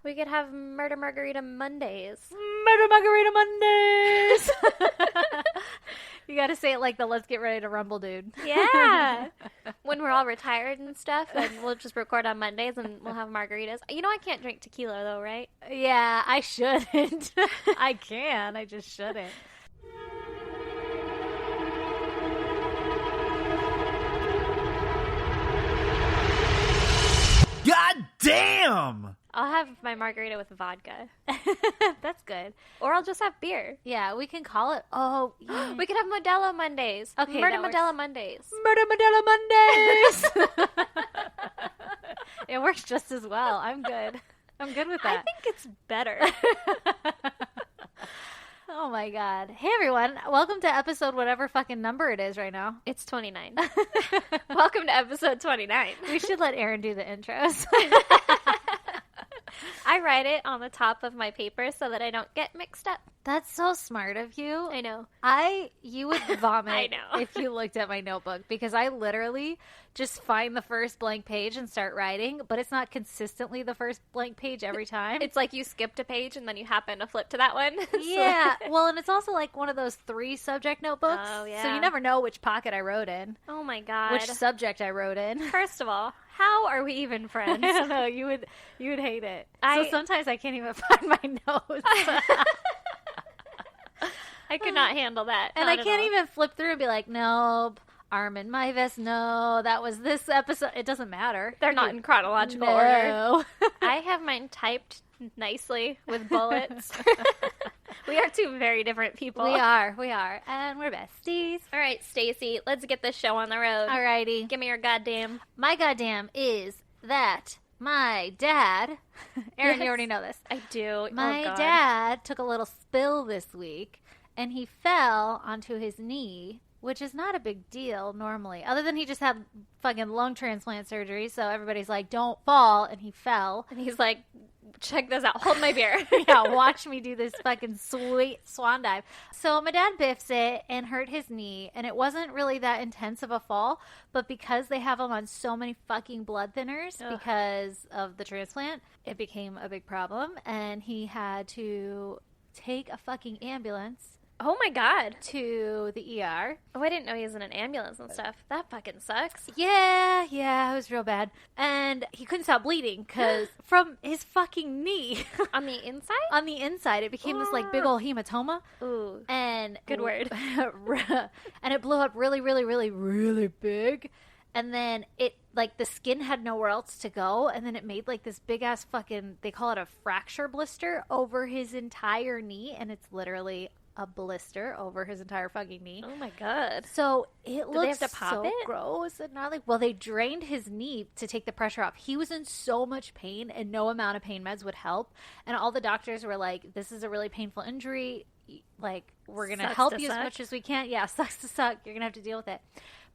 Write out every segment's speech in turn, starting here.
We could have Murder Margarita Mondays. Murder Margarita Mondays! You gotta say it like the Let's Get Ready to Rumble dude. Yeah. When we're all retired and stuff, and we'll just record on Mondays and we'll have margaritas. You know I can't drink tequila though, right? Yeah, I shouldn't. I can, I just shouldn't. God damn! I'll have my margarita with vodka. That's good. Or I'll just have beer. Yeah, we can call it. Oh, yeah. We could have Modelo Mondays. Okay, Murder that works. Modelo Mondays. Murder Modelo Mondays! It works just as well. I'm good. I'm good with I that. think it's better. Oh my god. Hey everyone, welcome to episode whatever fucking number it is right now. It's 29. Welcome to episode 29. We should let Erin do the intros. I write it on the top of my paper so that I don't get mixed up. That's so smart of you. I know. You would vomit I know. if you looked at my notebook because I literally just find the first blank page and start writing, but it's not consistently the first blank page every time. It's like you skipped a page and then you happen to flip to that one. Yeah. Well, and it's also like one of those 3 subject notebooks. Oh, yeah. So you never know which pocket I wrote in, Oh my god. which subject I wrote in. First of all, how are we even friends? I don't know. You would hate it. I- So sometimes I can't even find my notes. I could not handle that. And Not I at can't all. even flip through and be like, nope, Armin Maivis, no, that was this episode. It doesn't matter. They're not in chronological order. No. I have mine typed nicely with bullets. We are 2 very different people. We are. And we're besties. All right, Stacy, let's get this show on the road. Alrighty. Give me your goddamn. My goddamn is that my dad, Erin, you Yes. already know this. I do. My oh, God. dad took a little spill this week and he fell onto his knee, which is not a big deal normally, other than he just had fucking lung transplant surgery. So everybody's like, don't fall. And he fell. And he's like, check this out. Hold my beer. Yeah, watch me do this fucking sweet swan dive. So my dad biffs it and hurt his knee, and it wasn't really that intense of a fall, but because they have him on so many fucking blood thinners Ugh. because of the transplant, it became a big problem, and he had to take a fucking ambulance Oh, my God. to the ER. Oh, I didn't know he was in an ambulance and stuff. That fucking sucks. Yeah, it was real bad. And he couldn't stop bleeding because from his fucking knee On the inside? on the inside, it became this like big old hematoma. Ooh. And Good word. And it blew up really, really, really, really big. And then it, like, the skin had nowhere else to go. And then it made, like, this big-ass fucking, they call it a fracture blister over his entire knee. And it's literally a blister over his entire fucking knee. Oh, my God. So it they looks have to pop so it? gross and gnarly. Well, they drained his knee to take the pressure off. He was in so much pain, and no amount of pain meds would help. And all the doctors were like, "This is a really painful injury. Like, we're gonna Sucks help to you as suck." much as we can. Yeah, sucks to suck. You're gonna have to deal with it."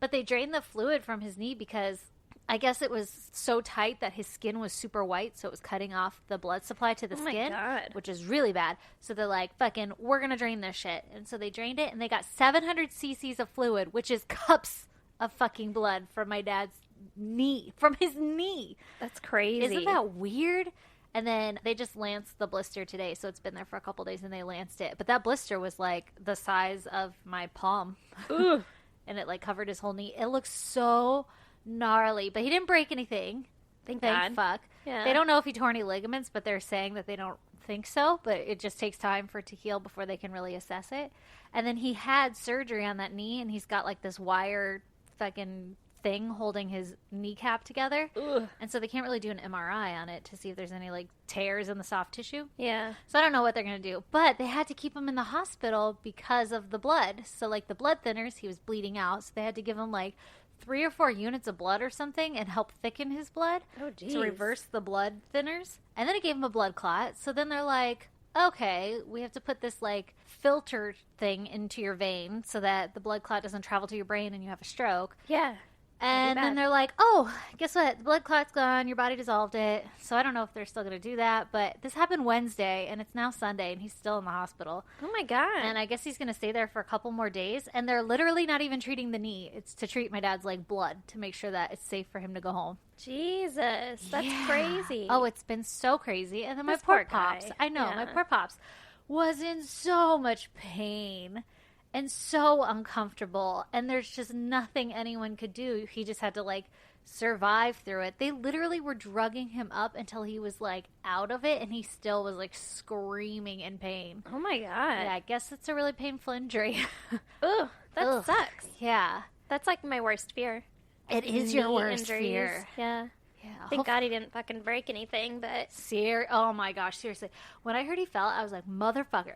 But they drained the fluid from his knee because I guess it was so tight that his skin was super white, so it was cutting off the blood supply to the Oh my skin, God. which is really bad. So they're like, fucking, we're going to drain this shit. And so they drained it, and they got 700 cc's of fluid, which is cups of fucking blood from my dad's knee, from his knee. That's crazy. Isn't that weird? And then they just lanced the blister today, so it's been there for a couple days, and they lanced it. But that blister was like the size of my palm. Ooh. And it like covered his whole knee. It looks so gnarly, but he didn't break anything. Thank Thank God. fuck. Yeah. They don't know if he tore any ligaments, but they're saying that they don't think so, but it just takes time for it to heal before they can really assess it. And then he had surgery on that knee, and he's got like this wire fucking thing holding his kneecap together. Ugh. And so they can't really do an MRI on it to see if there's any like tears in the soft tissue. Yeah. So I don't know what they're going to do. But they had to keep him in the hospital because of the blood. So like the blood thinners, he was bleeding out. So they had to give him like 3 or 4 units of blood or something and help thicken his blood Oh, to jeez. reverse the blood thinners. And then it gave him a blood clot. So then they're like, okay, we have to put this like filter thing into your vein so that the blood clot doesn't travel to your brain and you have a stroke. Yeah. And then bad. they're like, oh, guess what? The blood clot's gone. Your body dissolved it. So I don't know if they're still going to do that. But this happened Wednesday, and it's now Sunday, and he's still in the hospital. Oh my God. And I guess he's going to stay there for a couple more days. And they're literally not even treating the knee. It's to treat my dad's like blood to make sure that it's safe for him to go home. Jesus, that's Yeah. crazy. Oh, it's been so crazy. And then my This poor poor guy. pops. I know, my Yeah. poor pops was in so much pain and so uncomfortable. And there's just nothing anyone could do. He just had to like survive through it. They literally were drugging him up until he was like out of it, and he still was like screaming in pain. Oh my God. Yeah, I guess it's a really painful injury. Ugh, that Ugh. sucks. Yeah. That's like my worst fear. It is your Knee worst injuries. fear. Yeah. Yeah. Thank God he didn't fucking break anything, but Oh my gosh, seriously. When I heard he fell, I was like, motherfucker.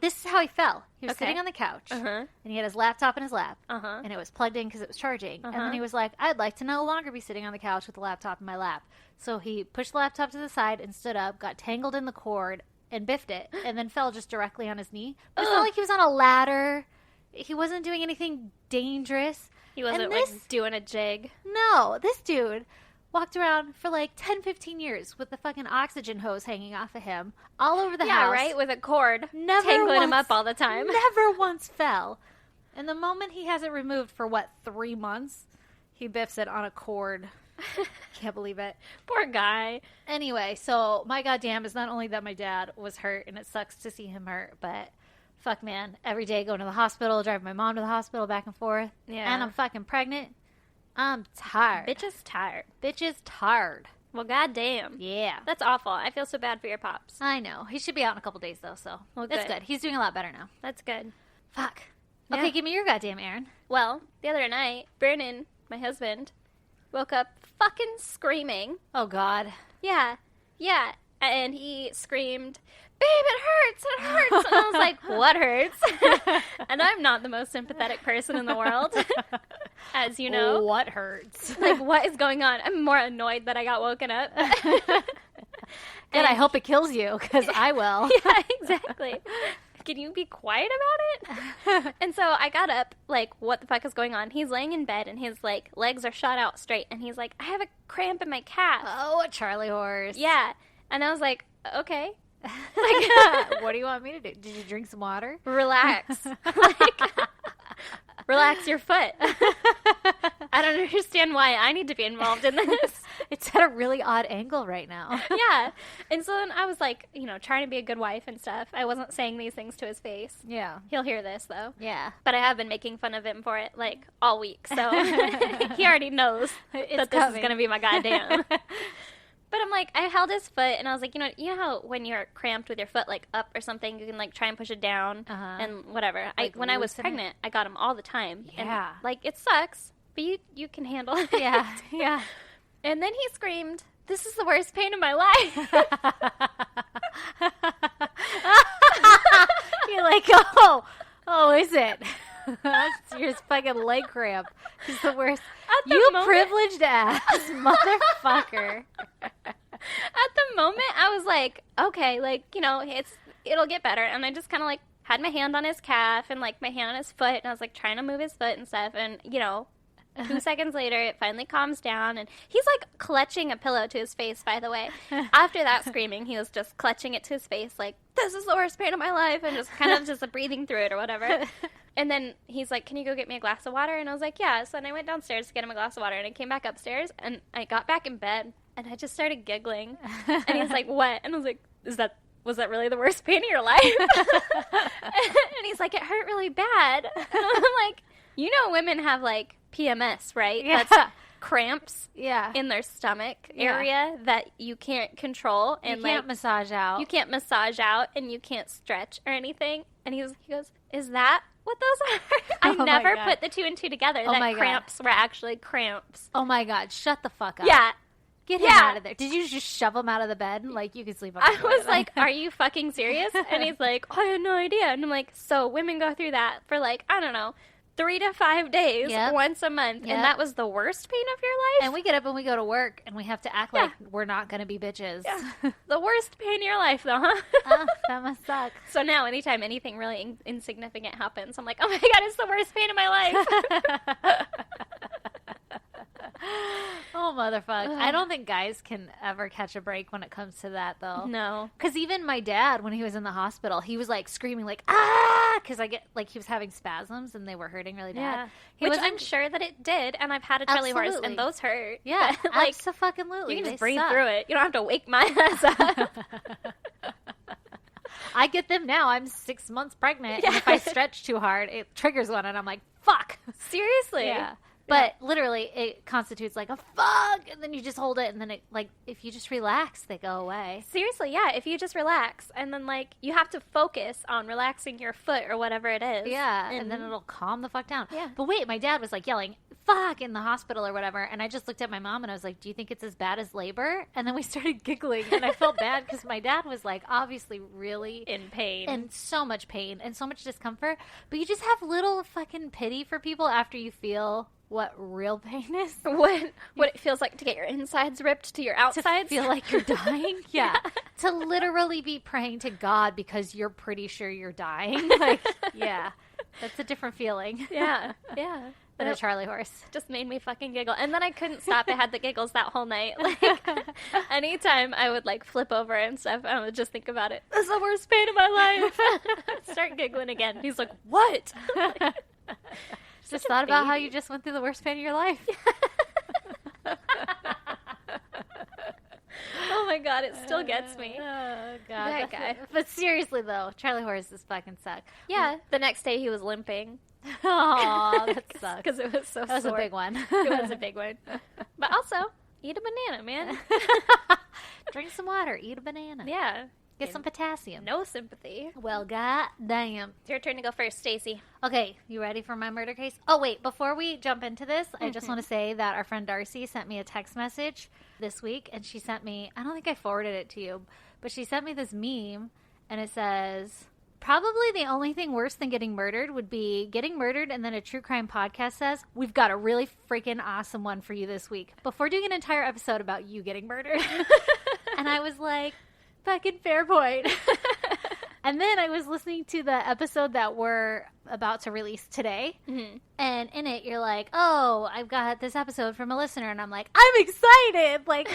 This is how he fell. He was Okay. sitting on the couch, Uh-huh. and he had his laptop in his lap, Uh-huh. and it was plugged in because it was charging. And Uh-huh. then he was like, I'd like to no longer be sitting on the couch with the laptop in my lap. So he pushed the laptop to the side and stood up, got tangled in the cord, and biffed it, and then fell just directly on his knee. But it's not like he was on a ladder. He wasn't doing anything dangerous. he wasn't And like doing a jig. No, this dude walked around for like 10, 15 years with the fucking oxygen hose hanging off of him all over the Yeah, house. right? With a cord. Never tangling him once- up all the time. Never once fell. And the moment he has it removed for 3 months, he biffs it on a cord. Can't believe it. Poor guy. Anyway, so my goddamn is not only that my dad was hurt and it sucks to see him hurt, but fuck man, every day going to the hospital, driving my mom to the hospital back and forth. Yeah. And I'm fucking pregnant. I'm tired. Bitch is tired. Bitch is tired. Well, goddamn. Yeah. That's awful. I feel so bad for your pops. I know. He should be out in a couple days, though, so Well, that's good. good. He's doing a lot better now. That's good. Fuck. Yeah. Okay, give me your goddamn Aaron. Well, the other night, Brandon, my husband, woke up fucking screaming. Oh, God. Yeah. Yeah. And he screamed, babe, it hurts. It hurts. And I was like, what hurts? And I'm not the most sympathetic person in the world, as you know. What hurts? Like, what is going on? I'm more annoyed that I got woken up. Good, I hope it kills you, because I will. Yeah, exactly. Can you be quiet about it? And so I got up, like, what the fuck is going on? He's laying in bed and his, like, legs are shot out straight. And he's like, I have a cramp in my calf. Oh, a Charlie horse. Yeah. And I was like, okay. What do you want me to do? Did you drink some water? Relax. Like, relax your foot. I don't understand why I need to be involved in this. It's at a really odd angle right now. Yeah. And so then I was like, you know, trying to be a good wife and stuff. I wasn't saying these things to his face. Yeah. He'll hear this, though. Yeah. But I have been making fun of him for it, like, all week. So he already knows that this is going to be my goddamn. But I'm like, I held his foot, and I was like, you know how when you're cramped with your foot, like, up or something, you can, like, try and push it down Uh-huh. and whatever. Like, When I was loosen it? pregnant, I got him all the time. Yeah. And, like, it sucks, but you can handle it. Yeah. Yeah. And then he screamed, this is the worst pain of my life. You're like, oh, is it? It's your fucking leg cramp. It's the worst. At the You moment- privileged ass motherfucker. At the moment, I was like, okay, like, you know, it'll get better. And I just kind of, like, had my hand on his calf and, like, my hand on his foot. And I was, like, trying to move his foot and stuff. And, you know, 2 seconds later, it finally calms down. And he's, like, clutching a pillow to his face, by the way. After that screaming, he was just clutching it to his face, like, this is the worst pain of my life. And just kind of just breathing through it or whatever. And then he's like, can you go get me a glass of water? And I was like, yeah. So then I went downstairs to get him a glass of water. And I came back upstairs. And I got back in bed. And I just started giggling. And he's like, what? And I was like, was that really the worst pain of your life? And he's like, it hurt really bad. And I'm like, you know women have, like, PMS, right? Yeah. That's cramps Yeah. in their stomach Yeah. area that you can't control. And, you can't like, massage out. you can't massage out and you can't stretch or anything. And he goes, is that what those are? I Oh my never God. put the 2 and 2 together Oh my that God. cramps were actually cramps. Oh my God! Shut the fuck up. Yeah. Get him Yeah. out of there. Did you just shove him out of the bed? Like, you could sleep on the I toilet. was like, are you fucking serious? And he's like, I had no idea. And I'm like, so women go through that for, like, I don't know, 3 to 5 days, Yep. once a month. Yep. And that was the worst pain of your life? And we get up and we go to work and we have to act like we're not going to be bitches. Yeah. The worst pain of your life, though, huh? Oh, that must suck. So now, anytime anything really insignificant happens, I'm like, oh my God, it's the worst pain of my life. Oh, motherfucker. I don't think guys can ever catch a break when it comes to that, though. No. Because even my dad, when he was in the hospital, he was like screaming, like, ah! Because I get, like, he was having spasms and they were hurting really bad. Yeah. He Which wasn't- I'm sure that it did, and I've had a Charlie horse, Absolutely. and those hurt. Yeah, But, like, absolutely. you can They just breathe suck. through it. You don't have to wake my ass up. I get them now. I'm 6 months pregnant, and if I stretch too hard, it triggers one, and I'm like, fuck. Seriously. Yeah. But literally, it constitutes like a fuck, and then you just hold it, and then it, like, if you just relax, they go away. Seriously, yeah. If you just relax, and then, like, you have to focus on relaxing your foot or whatever it is. Yeah, and then it'll calm the fuck down. Yeah. But wait, my dad was like yelling, fuck, in the hospital or whatever, and I just looked at my mom and I was like, do you think it's as bad as labor? And then we started giggling, and I felt bad because my dad was like, obviously really in pain. in so much pain and so much discomfort, but you just have little fucking pity for people after you feel what real pain is. what it feels like to get your insides ripped to your To outsides. feel like you're dying. Yeah. To literally be praying to God because you're pretty sure you're dying. Like, yeah. That's a different feeling. yeah, yeah. Than a That Charlie horse. just made me fucking giggle. And then I couldn't stop. I had the giggles that whole night. Like, anytime I would, like, flip over and stuff, I would just think about it. This is the worst pain of my life. Start giggling again. He's like, what? Just thought about how you just went through the worst pain of your life. Oh my god, it still gets me. Oh, God. That guy. But seriously, though, Charlie horses fucking suck. Yeah, the next day he was limping. Oh, that sucks. Because it was so That was a sore. big one. It was a big one. But also, eat a banana, man. Drink some water. Eat a banana. Yeah. Get some potassium. No sympathy. Well, god damn. It's your turn to go first, Stacy. Okay, you ready for my murder case? Oh, wait, before we jump into this, I just want to say that our friend Darcy sent me a text message this week, and she sent me, I don't think I forwarded it to you, but she sent me this meme, and it says, probably the only thing worse than getting murdered would be getting murdered, and then a true crime podcast says, we've got a really freaking awesome one for you this week, before doing an entire episode about you getting murdered. And I was like, fucking fair point. And then I was listening to the episode that we're about to release today. Mm-hmm. And in it, you're like, oh, I've got this episode from a listener. And I'm like, I'm excited. Like,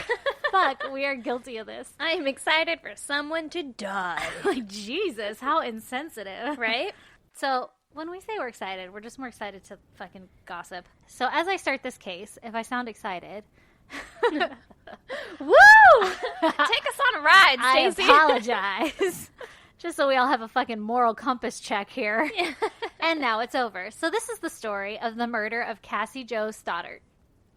fuck, we are guilty of this. I am excited for someone to die. Like, Jesus, how insensitive. Right? So when we say we're excited, we're just more excited to fucking gossip. So as I start this case, if I sound excited... Woo! Take us on a ride, I Stacey. apologize. Just so we all have a fucking moral compass check here. And now it's over. So this is the story of the murder of Cassie Jo Stoddart,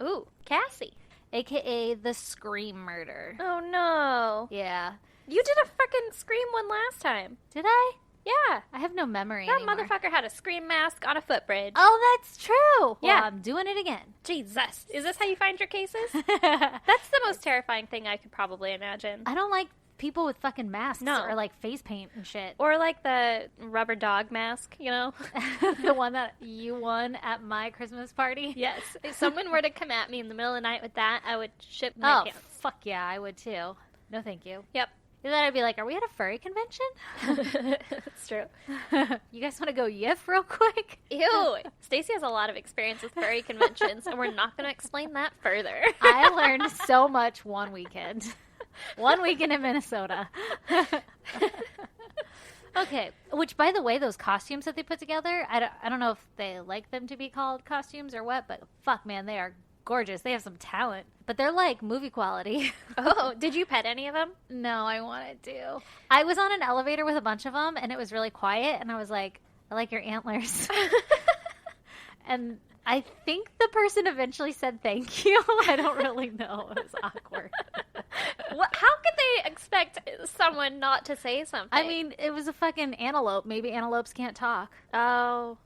Ooh, Cassie. a.k.a. the Scream murder. Oh, no. Yeah. You did a freaking Scream one last time. Did I? Yeah. I have no memory That anymore. motherfucker had a Scream mask on a footbridge. Oh, that's true. Well, Yeah. I'm doing it again. Jesus. Is this how you find your cases? That's the most terrifying thing I could probably imagine. I don't like people with fucking masks No. or like face paint and shit. Or like the rubber dog mask, you know? The one that you won at my Christmas party. Yes. If someone were to come at me in the middle of the night with that, I would ship my Oh, pants. fuck yeah, I would too. No, thank you. Yep. And then I'd be like, are we at a furry convention? That's true. You guys want to go yiff real quick? Ew. Stacey has a lot of experience with furry conventions, and we're not going to explain that further. I learned so much one weekend. One weekend in Minnesota. Okay, which, by the way, those costumes that they put together, I don't know if they like them to be called costumes or what, but fuck, man, they are gorgeous. They have some talent. But they're like movie quality. Oh, did you pet any of them? No, I wanted to. I was on an elevator with a bunch of them, and it was really quiet, and I was like, I like your antlers. And I think the person eventually said thank you. I don't really know. It was awkward. How could they expect someone not to say something? I mean, it was a fucking antelope. Maybe antelopes can't talk. oh,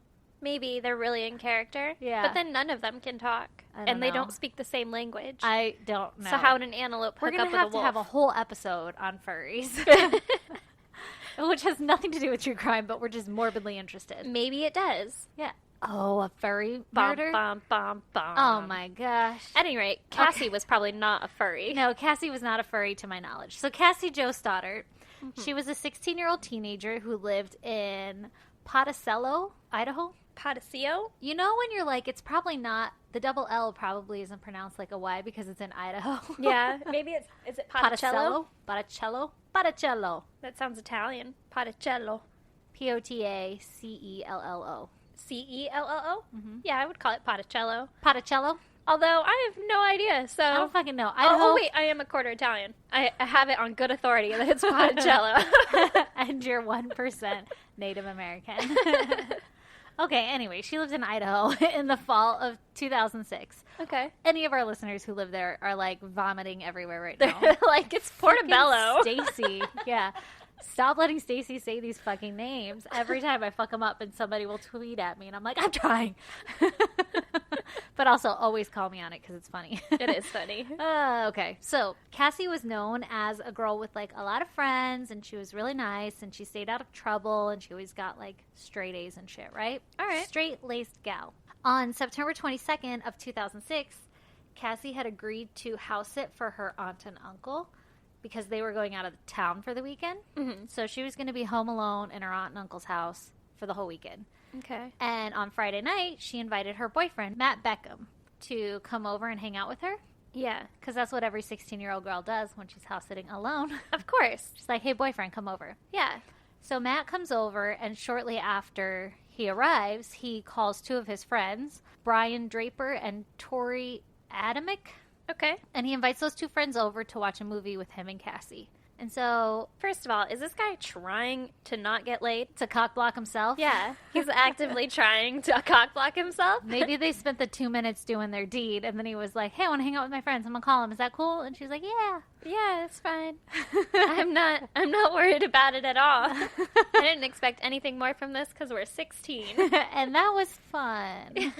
maybe they're really in character. Yeah. But then none of them can talk. I don't And they know. don't speak the same language. I don't know. So how would an antelope We're hook going up to with have a to wolf? have a whole episode on furries. Which has nothing to do with true crime, but we're just morbidly interested. Maybe it does. Yeah. Oh, a furry Bum, murder? bum, bum, bum. Oh my gosh. At any rate, Cassie was probably not a furry. No, Cassie was not a furry to my knowledge. So Cassie Jo Stoddart, she was a 16-year-old teenager who lived in Ponticello, Idaho. Potasio? You know when you're like, it's probably not The double L probably isn't pronounced like a Y because it's in Idaho. Yeah, maybe is it Poticello? Poticello? Poticello. That sounds Italian. Poticello. Potacello. Cello? Yeah, I would call it Poticello. Poticello? Although I have no idea, so... I don't fucking know. Oh, wait, I am a quarter Italian. I have it on good authority that it's Poticello. And you're 1% Native American. Okay, anyway, she lived in Idaho in the fall of 2006. Okay. Any of our listeners who live there are like vomiting everywhere right now. Like, it's Portobello. Stacy. Yeah. Stop letting Stacy say these fucking names. Every time I fuck them up and somebody will tweet at me and I'm like, I'm trying. But also always call me on it because it's funny. It is funny. Okay. So Cassie was known as a girl with like a lot of friends and she was really nice and she stayed out of trouble and she always got like straight A's and shit, right? All right. Straight-laced gal. On September 22nd of 2006, Cassie had agreed to house sit for her aunt and uncle because they were going out of town for the weekend. Mm-hmm. So she was going to be home alone in her aunt and uncle's house for the whole weekend. Okay. And on Friday night, she invited her boyfriend, Matt Beckham, to come over and hang out with her. Yeah. Because that's what every 16-year-old girl does when she's house sitting alone. Of course. She's like, hey, boyfriend, come over. Yeah. So Matt comes over, and shortly after he arrives, he calls two of his friends, Brian Draper and Tori Adamick. Okay. And he invites those two friends over to watch a movie with him and Cassie. And so, First of all, is this guy trying to not get laid? to cock block himself. Yeah. He's actively trying to cock block himself. Maybe they spent the 2 minutes doing their deed, and then he was like, hey, I want to hang out with my friends. I'm going to call him. Is that cool? And she's like, yeah. Yeah, it's fine. I'm not worried about it at all. I didn't expect anything more from this because we're 16. And that was fun.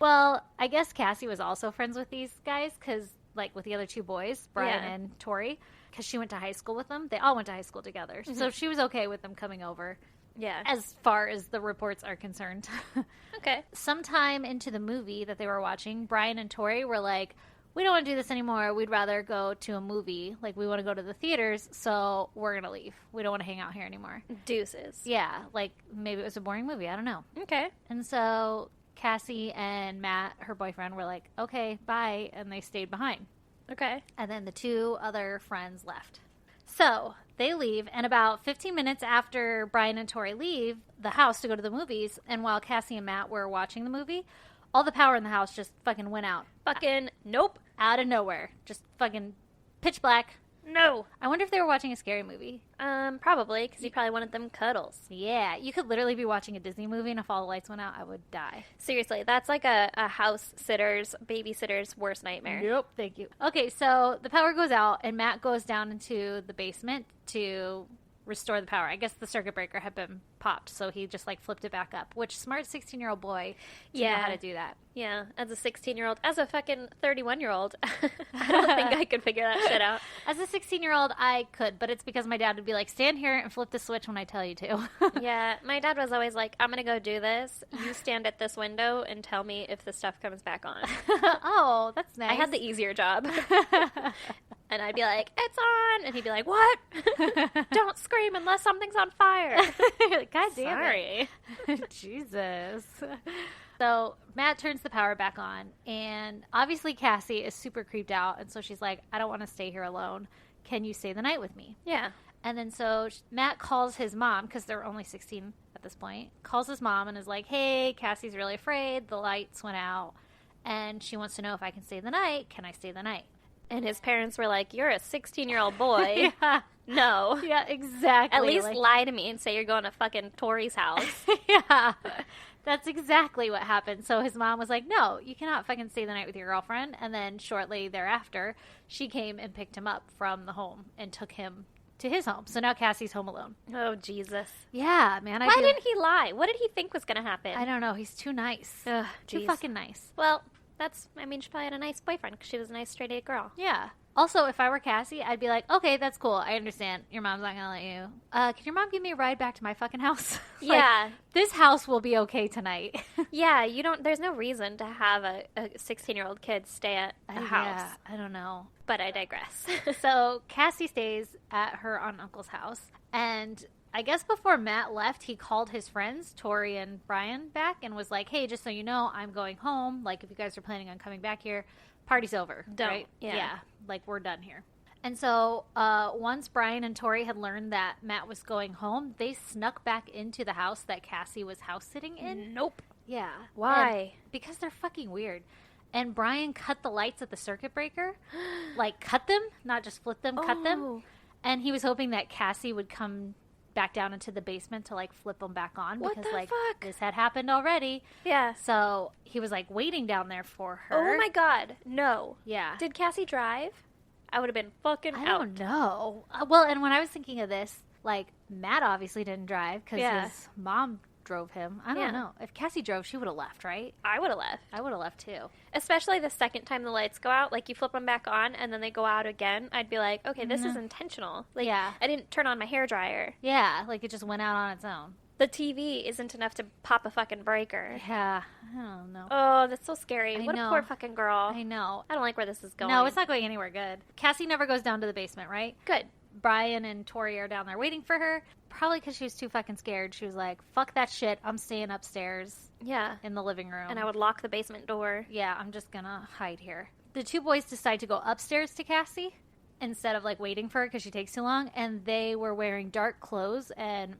Well, I guess Cassie was also friends with these guys because, like, with the other two boys, Brian Yeah. and Tori, because she went to high school with them. They all went to high school together. So she was okay with them coming over Yeah. as far as the reports are concerned. Okay. Sometime into the movie that they were watching, Brian and Tori were like, we don't want to do this anymore. We'd rather go to a movie. Like, we want to go to the theaters, so we're going to leave. We don't want to hang out here anymore. Deuces. Yeah, like, maybe it was a boring movie. I don't know. Okay. And so Cassie and Matt, her boyfriend, were like, okay, bye, and they stayed behind. Okay. And then the two other friends left. So they leave, and about 15 minutes after Brian and Tori leave the house to go to the movies, and while Cassie and Matt were watching the movie, all the power in the house just fucking went out. Fucking nope. Out of nowhere. Just fucking pitch black. No. I wonder if they were watching a scary movie. Probably, because he probably wanted them cuddles. Yeah, you could literally be watching a Disney movie, and if all the lights went out, I would die. Seriously, that's like a babysitter's worst nightmare. Nope, thank you. Okay, so the power goes out, and Matt goes down into the basement to restore the power. I guess the circuit breaker had been popped, so he just like flipped it back up. Which smart 16-year-old boy to know Yeah. how to do that. Yeah, as a 16-year-old, as a fucking 31-year-old, I don't think I could figure that shit out. As a 16-year-old, I could, but it's because my dad would be like, stand here and flip the switch when I tell you to. Yeah, my dad was always like, I'm going to go do this. You stand at this window and tell me if the stuff comes back on. Oh, that's nice. I had the easier job. And I'd be like, it's on. And he'd be like, what? Don't scream unless something's on fire. God damn Sorry. it. Jesus. So Matt turns the power back on, and obviously Cassie is super creeped out, and so she's like, I don't want to stay here alone. Can you stay the night with me? Yeah. And then so Matt calls his mom, because they're only 16 at this point, calls his mom and is like, hey, Cassie's really afraid. The lights went out, and she wants to know if I can stay the night. Can I stay the night? And his parents were like, you're a 16-year-old boy. Yeah. No. Yeah, exactly. At least Like- lie to me and say you're going to fucking Tori's house. Yeah, that's exactly what happened. So his mom was like, no, you cannot fucking stay the night with your girlfriend. And then shortly thereafter, she came and picked him up from the home and took him to his home. So now Cassie's home alone. Oh, Jesus. Yeah, man. Why didn't he lie? What did he think was going to happen? I don't know. He's too nice. Ugh, Too jeez. fucking nice. Well, she probably had a nice boyfriend because she was a nice straight A girl. Yeah. Also, if I were Cassie, I'd be like, okay, that's cool. I understand. Your mom's not going to let you. Can your mom give me a ride back to my fucking house? Like, Yeah. this house will be okay tonight. Yeah, there's no reason to have a 16-year-old kid stay at a house. Yeah, I don't know. But I digress. So Cassie stays at her aunt and uncle's house. And I guess before Matt left, he called his friends, Tori and Brian, back and was like, hey, just so you know, I'm going home. Like, if you guys are planning on coming back here, party's over. Don't. Right? Yeah. Like, we're done here. And so once Brian and Tori had learned that Matt was going home, they snuck back into the house that Cassie was house sitting in. Nope. Yeah. Why? And because they're fucking weird. And Brian cut the lights at the circuit breaker. Like, cut them, not just flip them, cut them. Oh. And he was hoping that Cassie would come back down into the basement to, like, flip them back on. What because, the like, fuck? this had happened already. Yeah. So he was, like, waiting down there for her. Oh my god. No. Yeah. Did Cassie drive? I would have been fucking I out. don't know. Well, and when I was thinking of this, like, Matt obviously didn't drive because Yeah. his mom drove him. I Yeah. don't know. If Cassie drove, she would have left, right? I would have left. I would have left too. Especially the second time the lights go out. Like, you flip them back on and then they go out again. I'd be like, okay, this is intentional. Like, Yeah. I didn't turn on my hairdryer. Yeah, like it just went out on its own. The TV isn't enough to pop a fucking breaker. Yeah, I don't know. Oh, that's so scary. I What know. a poor fucking girl. I know. I don't like where this is going. No, it's not going anywhere good. Cassie never goes down to the basement, right? good. Brian and Tori are down there waiting for her. Probably because she was too fucking scared. She was like, fuck that shit. I'm staying upstairs Yeah. in the living room. And I would lock the basement door. Yeah, I'm just gonna hide here. The two boys decide to go upstairs to Cassie instead of like waiting for her because she takes too long. And they were wearing dark clothes and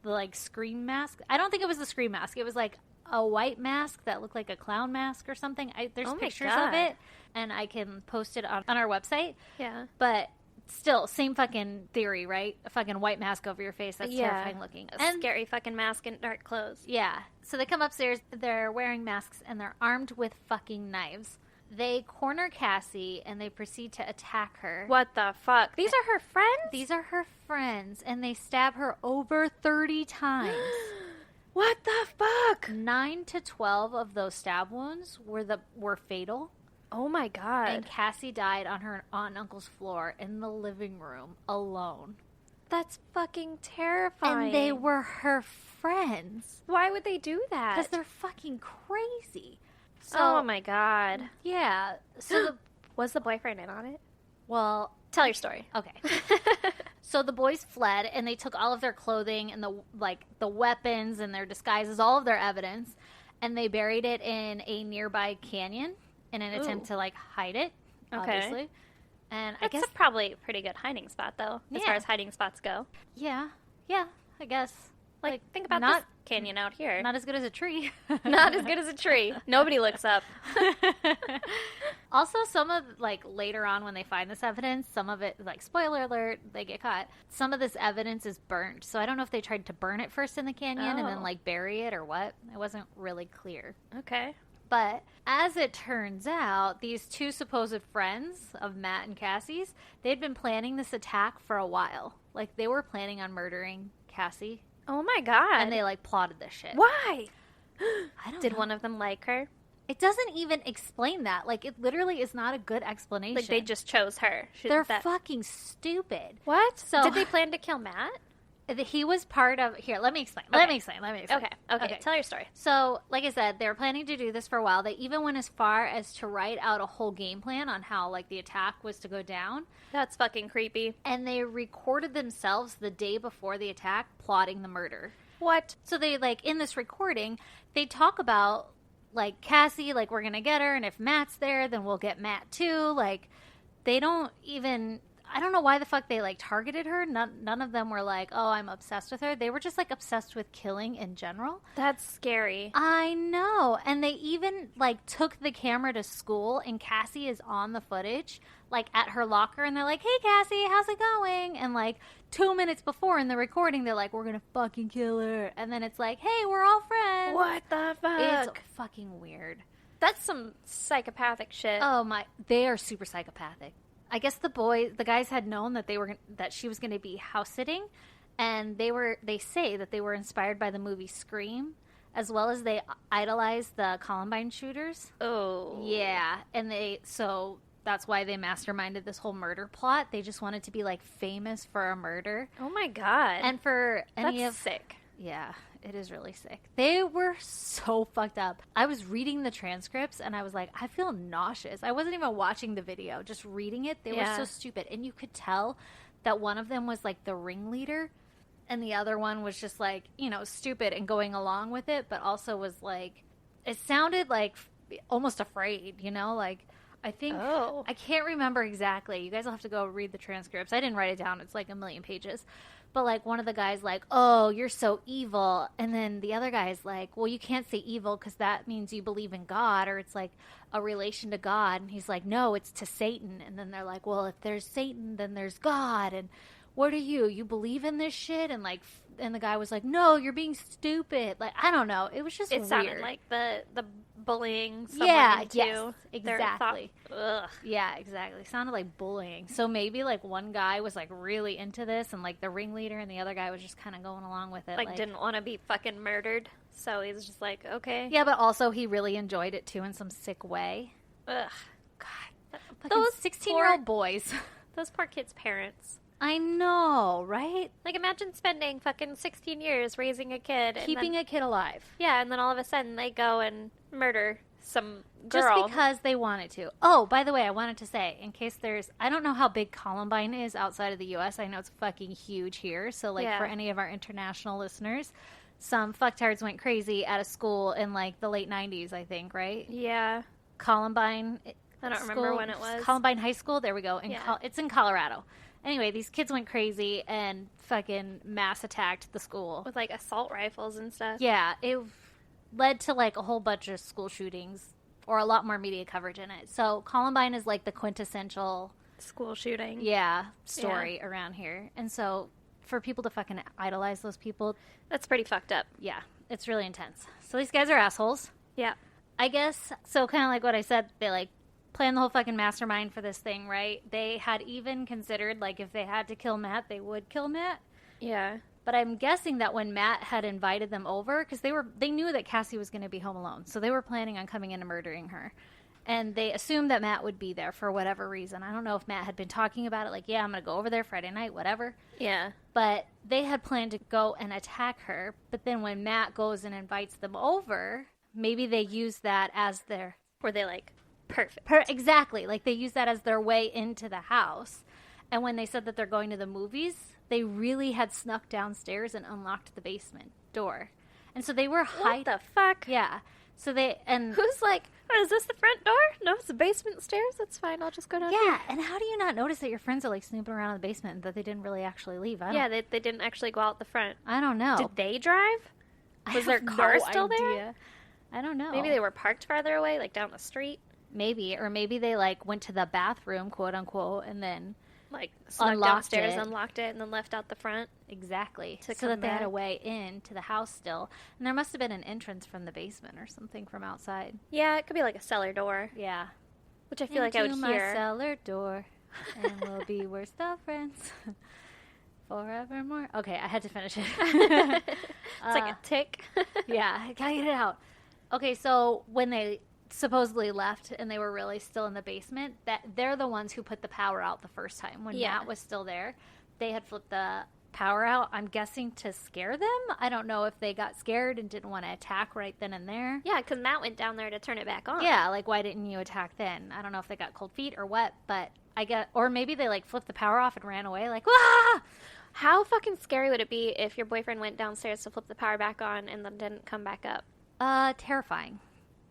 the like scream mask. I don't think it was the scream mask. It was like a white mask that looked like a clown mask or something. There's Oh my pictures God. of it, and I can post it on our website. Yeah. But still, same fucking theory, right? A fucking white mask over your face. That's Yeah. terrifying looking. A scary fucking mask and dark clothes. Yeah. So they come upstairs, they're wearing masks, and they're armed with fucking knives. They corner Cassie, and they proceed to attack her. What the fuck? These are her friends? These are her friends, and they stab her over 30 times. What the fuck? 9 to 12 of those stab wounds were fatal, Oh my god. and Cassie died on her aunt and uncle's floor in the living room alone. That's fucking terrifying. And they were her friends. Why would they do that? Because they're fucking crazy. So, oh my god. yeah. So, Was the boyfriend in on it? well, Tell your story. okay. So the boys fled, and they took all of their clothing and the weapons and their disguises, all of their evidence, and they buried it in a nearby canyon in an attempt Ooh. to like hide it. Okay. Obviously. And I That's guess, probably a pretty good hiding spot, though, as Yeah. far as hiding spots go. yeah, I guess. Like, think about not this canyon out here. not as good as a tree. Not as good as a tree. Nobody looks up. Also, some of like later on when they find this evidence, some of it, like spoiler alert, they get caught. Some of this evidence is burnt, so I don't know if they tried to burn it first in the canyon and then Oh. like bury it or what. It wasn't really clear. Okay. But as it turns out, these two supposed friends of Matt and Cassie's, they'd been planning this attack for a while. Like they were planning on murdering Cassie, Oh my god. and they like plotted this shit. Why? I don't Did know. one of them like her? It doesn't even explain that. Like it literally is not a good explanation. Like, they just chose her. They're fucking stupid. What? So- Did they plan to kill Matt? He was part of. Here, let me explain. Okay. Let me explain. Okay. Tell your story. So, like I said, they were planning to do this for a while. They even went as far as to write out a whole game plan on how, like, the attack was to go down. That's fucking creepy. And they recorded themselves the day before the attack plotting the murder. What? So they, like, in this recording, they talk about, like, Cassie, like, we're gonna get her, and if Matt's there, then we'll get Matt too. Like, they don't even... I don't know why the fuck they, like, targeted her. None of them were like, oh, I'm obsessed with her. They were just, like, obsessed with killing in general. That's scary. I know. And they even, like, took the camera to school, and Cassie is on the footage, like, at her locker, and they're like, hey, Cassie, how's it going? And, like, 2 minutes before in the recording, they're like, we're gonna fucking kill her. And then it's like, hey, we're all friends. What the It's fuck? fucking weird. That's some psychopathic shit. Oh, my. They are super psychopathic. I guess the guys had known that that she was going to be house sitting, and they say that they were inspired by the movie Scream, as well as they idolized the Columbine shooters. Oh. Yeah, and so that's why they masterminded this whole murder plot. They just wanted to be like famous for a murder. Oh my god. And for any That's of sick. Yeah, it is really sick. They were so fucked up. I was reading the transcripts and I was like, I feel nauseous. I wasn't even watching the video, just reading it. They were so stupid. And you could tell that one of them was like the ringleader and the other one was just like, you know, stupid and going along with it, but also was like, it sounded like almost afraid, you know? Like, I think, I can't remember exactly. You guys will have to go read the transcripts. I didn't write it down. It's like a million pages. But, like, one of the guys, like, oh, you're so evil. And then the other guy is like, well, you can't say evil because that means you believe in God or it's, like, a relation to God. And he's like, no, it's to Satan. And then they're like, well, if there's Satan, then there's God. And what are you? You believe in this shit? And, like, and the guy was like, no, you're being stupid. Like, I don't know. It was just weird. It sounded like the bullying someone into yes, their exactly. Ugh. Yeah, exactly. Sounded like bullying. So maybe like one guy was like really into this and like the ringleader and the other guy was just kind of going along with it. Like didn't want to be fucking murdered. So he's just like, okay. Yeah, but also he really enjoyed it too in some sick way. Ugh. God. Those 16-year-old boys. Those poor kids' parents. I know, right? Like, imagine spending fucking 16 years raising a kid. Keeping a kid alive. Yeah, and then all of a sudden they go and murder some girl. Just because they wanted to. Oh, by the way, I wanted to say, in case there's... I don't know how big Columbine is outside of the U.S. I know it's fucking huge here. So, like, for any of our international listeners, some fucktards went crazy at a school in, like, the late 90s, I think, right? Yeah. Columbine... I don't remember when it was. Columbine High School? There we go. It's in Colorado. Anyway, these kids went crazy and fucking mass attacked the school. With, like, assault rifles and stuff. Yeah, it led to, like, a whole bunch of school shootings or a lot more media coverage in it. So Columbine is, like, the quintessential... school shooting. Story around here. And so for people to fucking idolize those people... That's pretty fucked up. Yeah, it's really intense. So these guys are assholes. Yeah. I guess, so kind of like what I said, they, like, planned the whole fucking mastermind for this thing, right? They had even considered, like, if they had to kill Matt, they would kill Matt. Yeah. But I'm guessing that when Matt had invited them over, because they knew that Cassie was going to be home alone, so they were planning on coming in and murdering her. And they assumed that Matt would be there for whatever reason. I don't know if Matt had been talking about it, like, yeah, I'm going to go over there Friday night, whatever. Yeah. But they had planned to go and attack her. But then when Matt goes and invites them over, maybe they use that as their... Were they like... Perfect. Exactly. Like, they use that as their way into the house. And when they said that they're going to the movies, they really had snuck downstairs and unlocked the basement door. And so they were What the fuck? Yeah. So they... and who's like, oh, is this the front door? No, it's the basement stairs. That's fine. I'll just go down here. Yeah. And how do you not notice that your friends are, like, snooping around in the basement and that they didn't really actually leave? They didn't actually go out the front. I don't know. Did they drive? Was their car still there? I don't know. Maybe they were parked farther away, like down the street. Maybe, or maybe they, like, went to the bathroom, quote unquote, and then like snuck downstairs, unlocked it, and then left out the front. Exactly, so that they had a way in to the house still, and there must have been an entrance from the basement or something from outside. Yeah, it could be like a cellar door. Yeah, which I feel like I would my hear. Cellar door, and we'll be worst of friends forevermore. Okay, I had to finish it. It's like a tick. Yeah, I gotta get it out. Okay, so when they supposedly left and they were really still in the basement, that they're the ones who put the power out the first time when Matt was still there. They had flipped the power out, I'm guessing to scare them. I don't know if they got scared and didn't want to attack right then and there. Yeah, because Matt went down there to turn it back on. Yeah, like, why didn't you attack then? I don't know if they got cold feet or what, but I get, or maybe they, like, flipped the power off and ran away, like, ah! How fucking scary would it be if your boyfriend went downstairs to flip the power back on and then didn't come back up? Terrifying.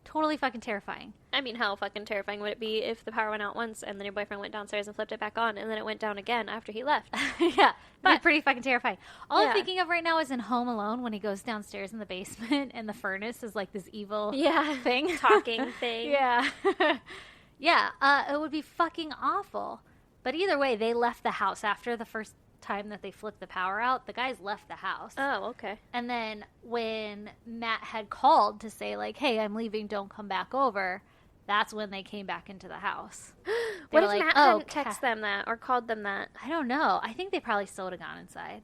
Totally fucking terrifying. I mean, how fucking terrifying would it be if the power went out once and then your boyfriend went downstairs and flipped it back on and then it went down again after he left? Yeah, but pretty fucking terrifying. All I'm thinking of right now is in Home Alone when he goes downstairs in the basement and the furnace is like this evil thing. Talking thing. Yeah. Yeah, it would be fucking awful. But either way, they left the house after the first time that they flipped the power out. The guys left the house. Oh, okay. And then when Matt had called to say, like, hey, I'm leaving, don't come back over, that's when they came back into the house. What if Matt hadn't texted them that or called them that? I don't know. I think they probably still would have gone inside.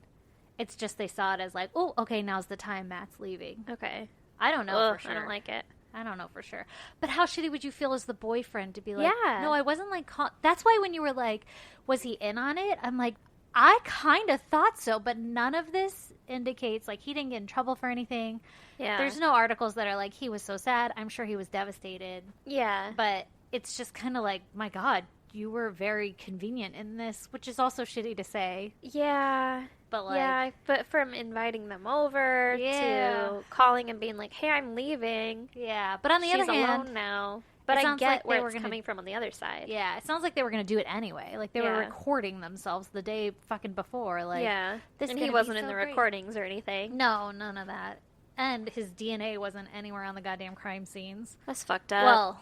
It's just they saw it as like, oh, okay, now's the time Matt's leaving. Okay. I don't know for sure. I don't like it. I don't know for sure. But how shitty would you feel as the boyfriend to be like, Yeah. no, I wasn't like, that's why when you were like, was he in on it? I'm like, I kind of thought so, but none of this indicates like he didn't get in trouble for anything. Yeah. There's no articles that are like, he was so sad. I'm sure he was devastated. Yeah. But it's just kind of like, my God, you were very convenient in this, which is also shitty to say. Yeah. But like, Yeah, but from inviting them over Yeah. to calling and being like, hey, I'm leaving. yeah. But on the She's other hand, alone now. But I sounds get like they where were it's gonna- coming from on the other side. yeah, it sounds like they were going to do it anyway. Like they were Yeah. recording themselves the day fucking before. Like, yeah. this And is he gonna be wasn't in so the great. recordings or anything. No, none of that. And his DNA wasn't anywhere on the goddamn crime scenes. That's fucked up. Well,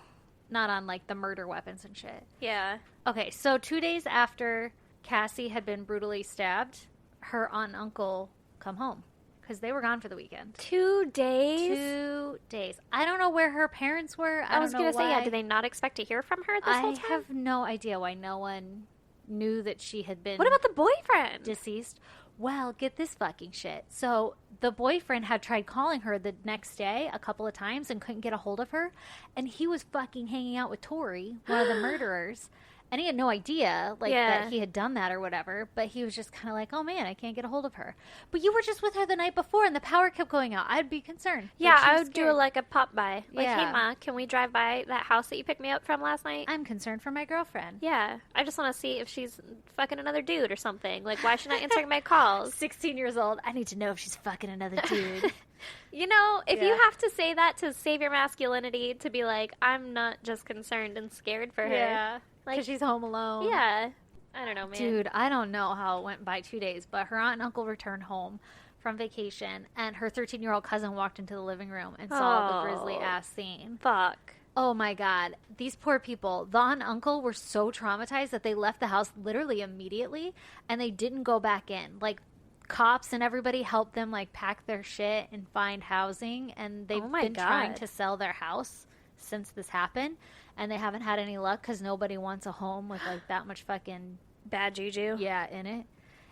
not on like the murder weapons and shit. yeah. Okay, so 2 days after Cassie had been brutally stabbed, her aunt and uncle come home because they were gone for the weekend. 2 days? 2 days. I don't know where her parents were. I was going to say, yeah, did they not expect to hear from her this whole I time? have no idea why no one knew that she had been What about the boyfriend? deceased. Well, get this fucking shit. So the boyfriend had tried calling her the next day a couple of times and couldn't get a hold of her. And he was fucking hanging out with Tori, one of the murderers. And he had no idea, like, Yeah. that he had done that or whatever. But he was just kind of like, oh, man, I can't get a hold of her. But you were just with her the night before and the power kept going out. I'd be concerned. yeah, Like, she I was would do scared. like a pop by. Like, Yeah. hey, Ma, can we drive by that house that you picked me up from last night? I'm concerned for my girlfriend. Yeah, I just want to see if she's fucking another dude or something. Like, why is she not answering my calls? 16 years old. I need to know if she's fucking another dude. You know, if you Yeah. have to say that to save your masculinity, to be like, I'm not just concerned and scared for her. Because Like, she's home alone. yeah. I don't know, man. Dude, I don't know how it went by 2 days, but her aunt and uncle returned home from vacation, and her 13-year-old cousin walked into the living room and saw the grisly Oh. ass scene. Fuck. Oh my God. These poor people, the aunt and uncle were so traumatized that they left the house literally immediately, and they didn't go back in. Like, cops and everybody helped them, like, pack their shit and find housing, and they've Oh my been trying God. to sell their house since this happened, and they haven't had any luck because nobody wants a home with, like, that much fucking Bad juju. yeah in it.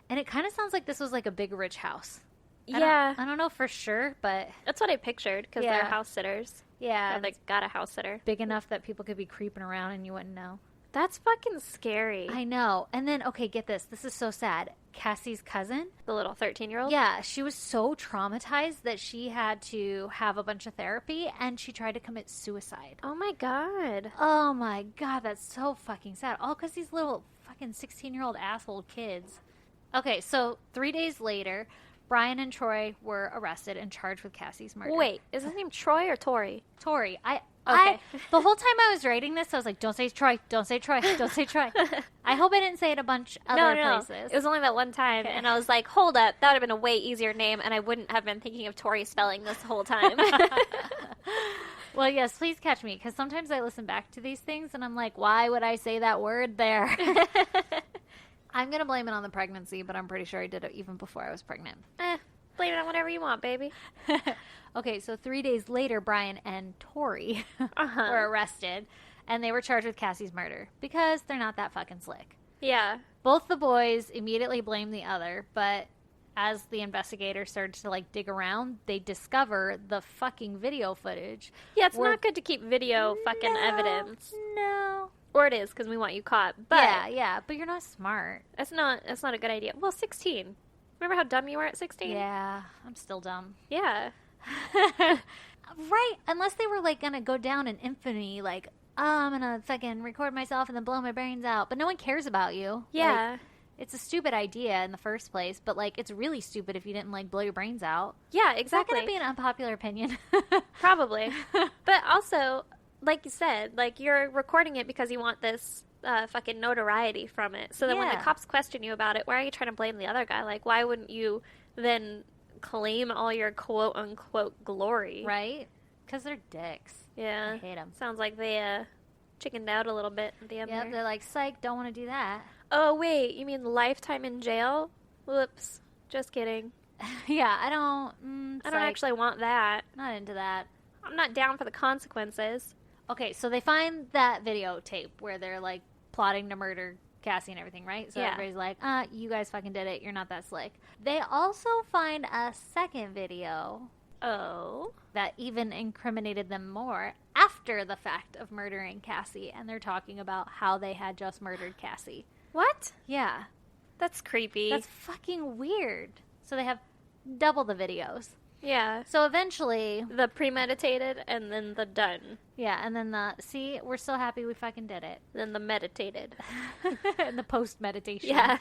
And it kind of sounds like this was like a big rich house. Yeah. I don't know for sure, but That's what I pictured, because they're Yeah. house sitters. yeah, Or they got a house sitter. big enough that people could be creeping around and you wouldn't know. That's fucking scary. I know. And then, okay, get this. This is so sad. Cassie's cousin, The little 13-year-old? yeah, she was so traumatized that she had to have a bunch of therapy and she tried to commit suicide. Oh my god. Oh my God, that's so fucking sad. All because these little fucking 16-year-old asshole kids. Okay, so 3 days later, Brian and Troy were arrested and charged with Cassie's murder. Wait, is his name Troy or Tori? Tori, Okay. the whole time I was writing this, I was like, don't say Troy, don't say Troy, don't say Troy. I hope I didn't say it a bunch other places. It was only that one time, Okay. and I was like, hold up, that would have been a way easier name, and I wouldn't have been thinking of Tori spelling this whole time. Well, yes, please catch me, because sometimes I listen back to these things, and I'm like, why would I say that word there? I'm going to blame it on the pregnancy, but I'm pretty sure I did it even before I was pregnant. Blame it on whatever you want, baby. Okay, so 3 days later, Brian and Tori Uh-huh. were arrested, and they were charged with Cassie's murder, because they're not that fucking slick. Yeah. Both the boys immediately blamed the other, but as the investigators started to like dig around, they discover the fucking video footage. Yeah, it's We're- not good to keep video fucking evidence. No. Or it is, because we want you caught. But Yeah, but you're not smart. that's not a good idea. Well, 16. Remember how dumb you were at 16? Yeah, I'm still dumb. Yeah. Right, unless they were like gonna go down in infamy, like, oh, I'm gonna fucking record myself and then blow my brains out. But no one cares about you. Yeah. Like, it's a stupid idea in the first place, but like it's really stupid if you didn't like blow your brains out. Yeah, Is that exactly. gonna be an unpopular opinion? Probably. But also, like you said, like you're recording it because you want this fucking notoriety from it. So then when the Yeah. cops question you about it, why are you trying to blame the other guy? Like, why wouldn't you then claim all your quote unquote glory? Right? Because they're dicks. I Yeah. hate them. Sounds like they chickened out a little bit at the end Yep, there. they're like, psych, don't want to do that. Oh, wait, you mean lifetime in jail? Whoops. Just kidding. Yeah, I don't. I don't actually want that. Not into that. I'm not down for the consequences. Okay, so they find that videotape where they're like plotting to murder Cassie and everything, right? So Yeah. everybody's like, you guys fucking did it. You're not that slick. They also find a second video Oh. that even incriminated them more after the fact of murdering Cassie. And they're talking about how they had just murdered Cassie. What? Yeah. That's creepy. That's fucking weird. So they have double the videos. yeah. So eventually, The premeditated and then the done. yeah, and then see, we're so happy we fucking did it. Then the meditated. And the post meditation. Yeah.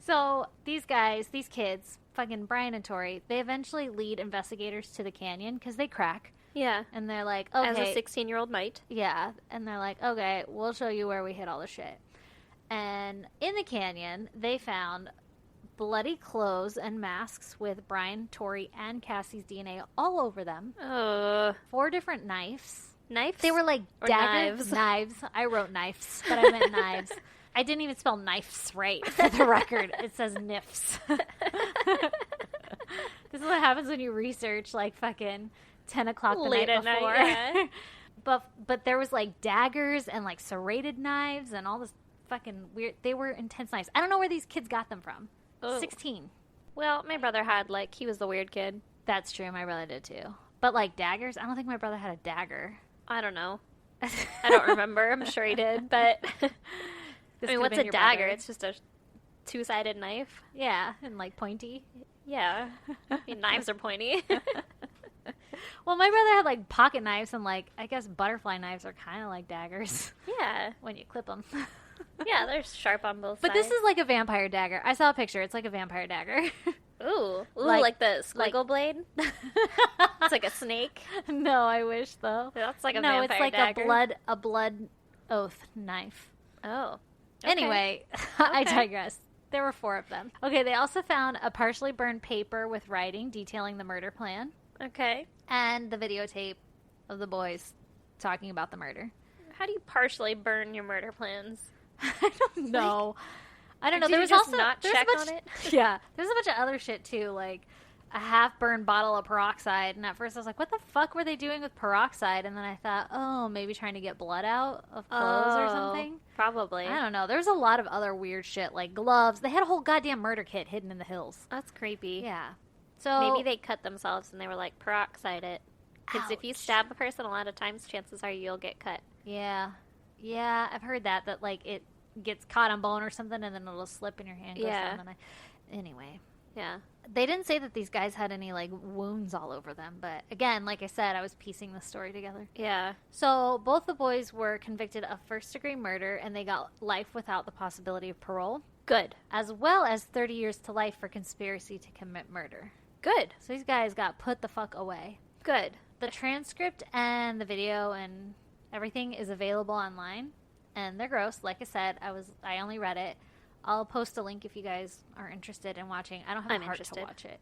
So these guys, these kids, fucking Brian and Tori, they eventually lead investigators to the canyon because they crack. Yeah. And they're like, okay. As a 16-year-old might. Yeah. And they're like, okay, we'll show you where we hid all the shit. And in the canyon, they found bloody clothes and masks with Brian, Tori, and Cassie's DNA all over them. 4 different knives. Knives? They were like Or daggers. knives? Knives. I wrote knives, but I meant knives. I didn't even spell knives right for the record. It says nifs. This is what happens when you research like fucking 10 o'clock the Late night at night, before. yeah. But there was like daggers and like serrated knives and all this fucking weird. They were intense knives. I don't know where these kids got them from. Oh. 16. Well, my brother had, like, he was the weird kid. That's true. My brother did too. But like daggers, I don't think my brother had a dagger. I don't know. I don't remember. I'm sure he did, but... This I mean, could've what's been a your dagger? brother. It's just a two-sided knife. Yeah, and like pointy. Yeah. I mean, knives are pointy. Well, my brother had like pocket knives and like I guess butterfly knives are kind of like daggers yeah. when you clip them. Yeah, they're sharp on both But sides. this is like a vampire dagger. I saw a picture. It's like a vampire dagger. Ooh, like- like the squiggle blade? It's like a snake. No, I wish though. That's like a No, vampire it's like dagger. a blood oath knife. Oh. Okay. Anyway, I Okay. digress. There were 4 of them. Okay, they also found a partially burned paper with writing detailing the murder plan Okay. and the videotape of the boys talking about the murder. How do you partially burn your murder plans? I don't know. I don't know. Did There you was just also not there's a check bunch- on it? Yeah, there's a bunch of other shit too, like a half-burned bottle of peroxide. And at first I was like, "What the fuck were they doing with peroxide?" And then I thought, "Oh, maybe trying to get blood out of clothes or something." Probably. I don't know. There's a lot of other weird shit, like gloves. They had a whole goddamn murder kit hidden in the hills. That's creepy. Yeah. So Maybe they cut themselves and they were like, peroxide it. Because if you Ouch. stab a person, a lot of times, chances are you'll get cut. Yeah, I've heard that like it gets caught on bone or something, and then it'll slip in your hand. Goes Yeah. down the knife. Anyway. Yeah. They didn't say that these guys had any like wounds all over them, but again, like I said, I was piecing the story together. Yeah. So both the boys were convicted of first-degree murder, and they got life without the possibility of parole, Good. as well as 30 years to life for conspiracy to commit murder. Good. So these guys got put the fuck away. Good. The transcript and the video and everything is available online, and they're gross. Like I said, I only read it. I'll post a link if you guys are interested in watching. I don't have I'm the heart interested. to watch it.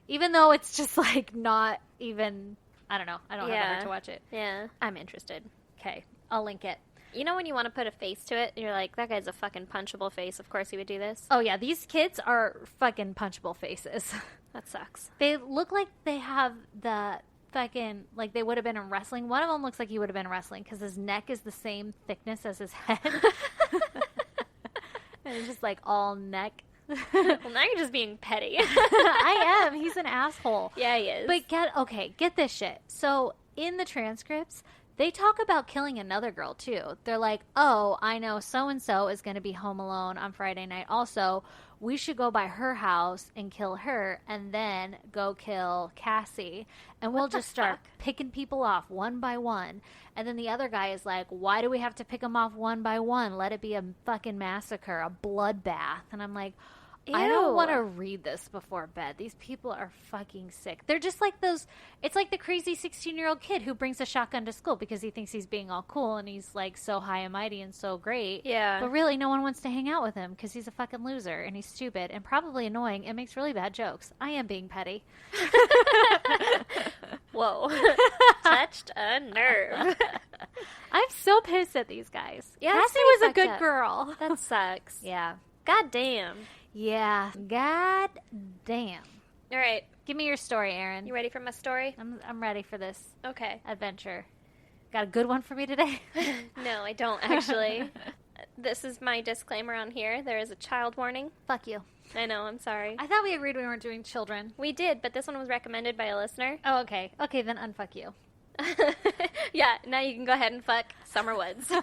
Even though it's just like not even, I don't know. I don't have the heart to watch it. Yeah. I'm interested. Okay, I'll link it. You know when you want to put a face to it, you're like, that guy's a fucking punchable face. Of course he would do this. Oh yeah, these kids are fucking punchable faces. That sucks. They look like they have the fucking, like they would have been in wrestling. One of them looks like he would have been in wrestling because his neck is the same thickness as his head. And it's just like all neck. Well, now you're just being petty. I am. He's an asshole. Yeah, he is. But get this shit. So in the transcripts, they talk about killing another girl too. They're like, "Oh, I know so and so is going to be home alone on Friday night. Also, we should go by her house and kill her, and then go kill Cassie, and we'll the just start fuck? picking people off one by one." And then the other guy is like, "Why do we have to pick them off one by one? Let it be a fucking massacre, a bloodbath." And I'm like, I don't Ew. want to read this before bed. These people are fucking sick. They're just like those. It's like the crazy 16-year-old kid who brings a shotgun to school because he thinks he's being all cool and he's like so high and mighty and so great. Yeah. But really, no one wants to hang out with him because he's a fucking loser and he's stupid and probably annoying and makes really bad jokes. I am being petty. Whoa. Touched a nerve. I'm so pissed at these guys. Yeah, that's Cassie pretty was a fucked good up. girl. That sucks. Yeah. God damn. Yeah. God damn. All right. Give me your story, Aaron. You ready for my story? I'm ready for this Okay. adventure. Got a good one for me today? No, I don't actually. This is my disclaimer on here. There is a child warning. Fuck you. I know, I'm sorry. I thought we agreed we weren't doing children. We did, but this one was recommended by a listener. Oh, okay. Okay, then unfuck you. Yeah, now you can go ahead and fuck Summer Woods. Summer!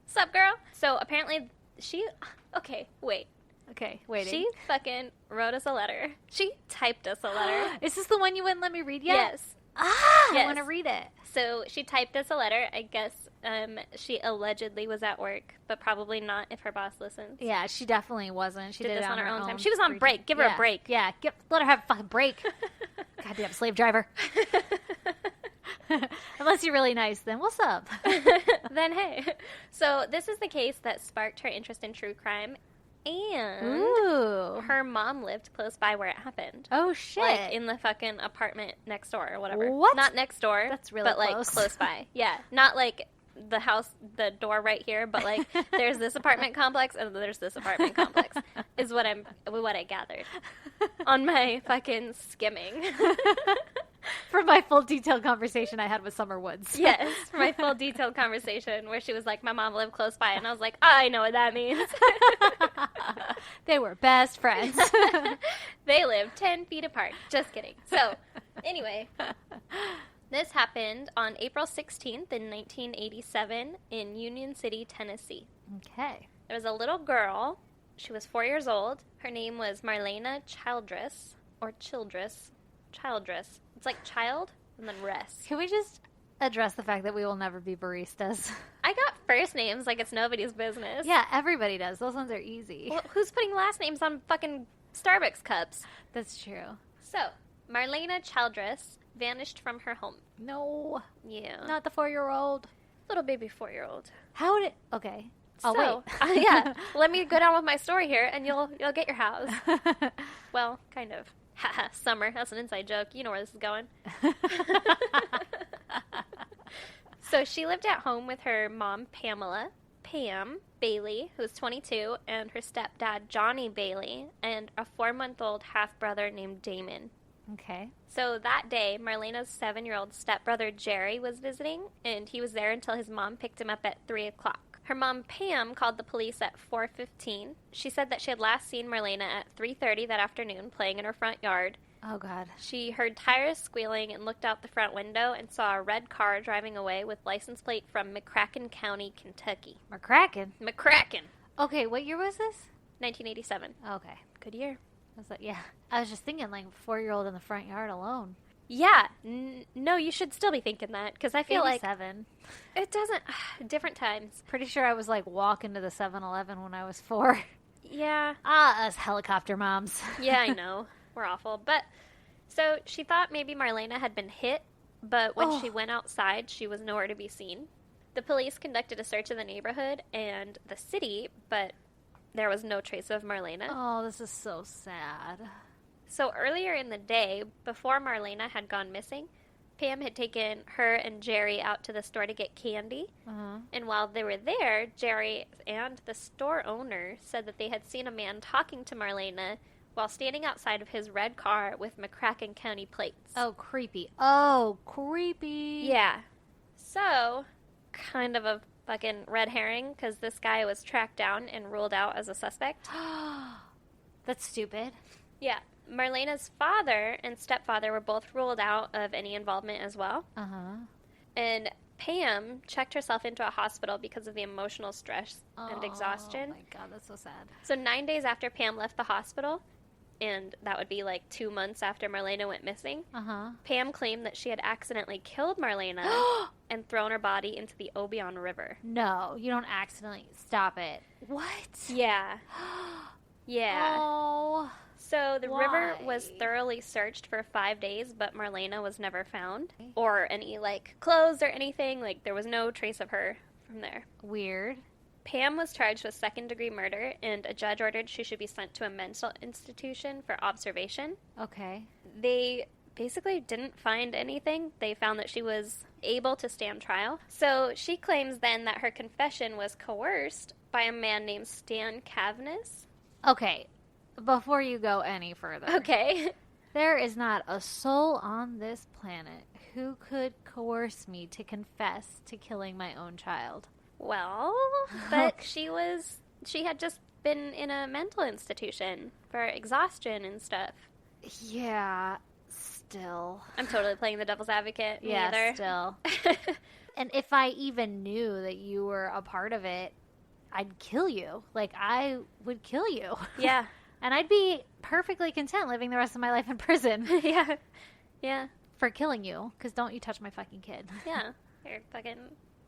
Sup, girl? So apparently okay, wait. Okay, waiting. She fucking wrote us a letter. She typed us a letter. Is this the one you wouldn't let me read yet? Yes. Ah, Yes. I want to read it. So she typed us a letter. I guess she allegedly was at work, but probably not if her boss listens. Yeah, she definitely wasn't. She Did did this it on her own own time. She was on free break. time. Give her a Yeah, break. Yeah, let her have a fucking break. Goddamn slave driver. Unless you're really nice, then what's up? Then hey. So this is the case that sparked her interest in true crime, and Ooh. her mom lived close by where it happened. Oh, shit. Like in the fucking apartment next door or whatever. What? Not next door. That's really but like close. close by. Yeah. Not like the house, the door right here, but like there's this apartment complex and there's this apartment complex is what I gathered on my fucking skimming. From my full detailed conversation I had with Summer Woods. Yes, for my full detailed conversation where she was like, my mom lived close by, and I was like, I know what that means. They were best friends. They lived 10 feet apart. Just kidding. So, anyway, this happened on April 16th in 1987 in Union City, Tennessee. Okay. There was a little girl. She was 4 years old. Her name was Marlena Childress, or Childress. Childress. It's like child and then rest. Can we just address the fact that we will never be baristas? I got first names like it's nobody's business. Yeah, everybody does. Those ones are easy. Well, who's putting last names on fucking Starbucks cups? That's true. So, Marlena Childress vanished from her home. No, Yeah. not the 4-year-old. Little baby 4-year-old. How did... Okay. Oh, So, wait. yeah. Let me go down with my story here and you'll get your house. Well, kind of. Haha, Summer. That's an inside joke. You know where this is going. So she lived at home with her mom, Pamela, Pam Bailey, who's 22, and her stepdad, Johnny Bailey, and a 4-month-old half-brother named Damon. Okay. So that day, Marlena's 7-year-old stepbrother, Jerry, was visiting, and he was there until his mom picked him up at 3 o'clock. Her mom, Pam, called the police at 4:15. She said that she had last seen Marlena at 3:30 that afternoon playing in her front yard. Oh, God. She heard tires squealing and looked out the front window and saw a red car driving away with license plate from McCracken County, Kentucky. McCracken. McCracken! Okay, what year was this? 1987. Okay. Good year. I was like, yeah. I was just thinking, like, 4-year-old in the front yard alone. Yeah. No, you should still be thinking that, because I feel like 87. it doesn't... different times. Pretty sure I was, like, walking to the 7-Eleven when I was 4. Yeah. Us helicopter moms. Yeah, I know. We're awful. But, so she thought maybe Marlena had been hit, but when she went outside, she was nowhere to be seen. The police conducted a search of the neighborhood and the city, but there was no trace of Marlena. Oh, this is so sad. So earlier in the day, before Marlena had gone missing, Pam had taken her and Jerry out to the store to get candy. Uh-huh. And while they were there, Jerry and the store owner said that they had seen a man talking to Marlena while standing outside of his red car with McCracken County plates. Oh, creepy. Oh, creepy. Yeah. So, kind of a fucking red herring, because this guy was tracked down and ruled out as a suspect. That's stupid. Yeah. Marlena's father and stepfather were both ruled out of any involvement as well. Uh-huh. And Pam checked herself into a hospital because of the emotional stress and exhaustion. Oh, my God, that's so sad. So 9 days after Pam left the hospital, and that would be like 2 months after Marlena went missing, Uh-huh. Pam claimed that she had accidentally killed Marlena and thrown her body into the Obion River. No, you don't accidentally. Stop it. What? Yeah. Yeah. Oh. So the river Why? was thoroughly searched for 5 days, but Marlena was never found. Or any, like, clothes or anything. Like, there was no trace of her from there. Weird. Pam was charged with second-degree murder, and a judge ordered she should be sent to a mental institution for observation. Okay. They basically didn't find anything. They found that she was able to stand trial. So she claims then that her confession was coerced by a man named Stan Cavness. Okay. Before you go any further. Okay. There is not a soul on this planet who could coerce me to confess to killing my own child. Well, but she was she had just been in a mental institution for exhaustion and stuff. Yeah, still. I'm totally playing the devil's advocate. Me Yeah, either. still. And if I even knew that you were a part of it, I'd kill you. Like, I would kill you. Yeah. And I'd be perfectly content living the rest of my life in prison Yeah. Yeah. for killing you. Because don't you touch my fucking kid. Yeah. You're fucking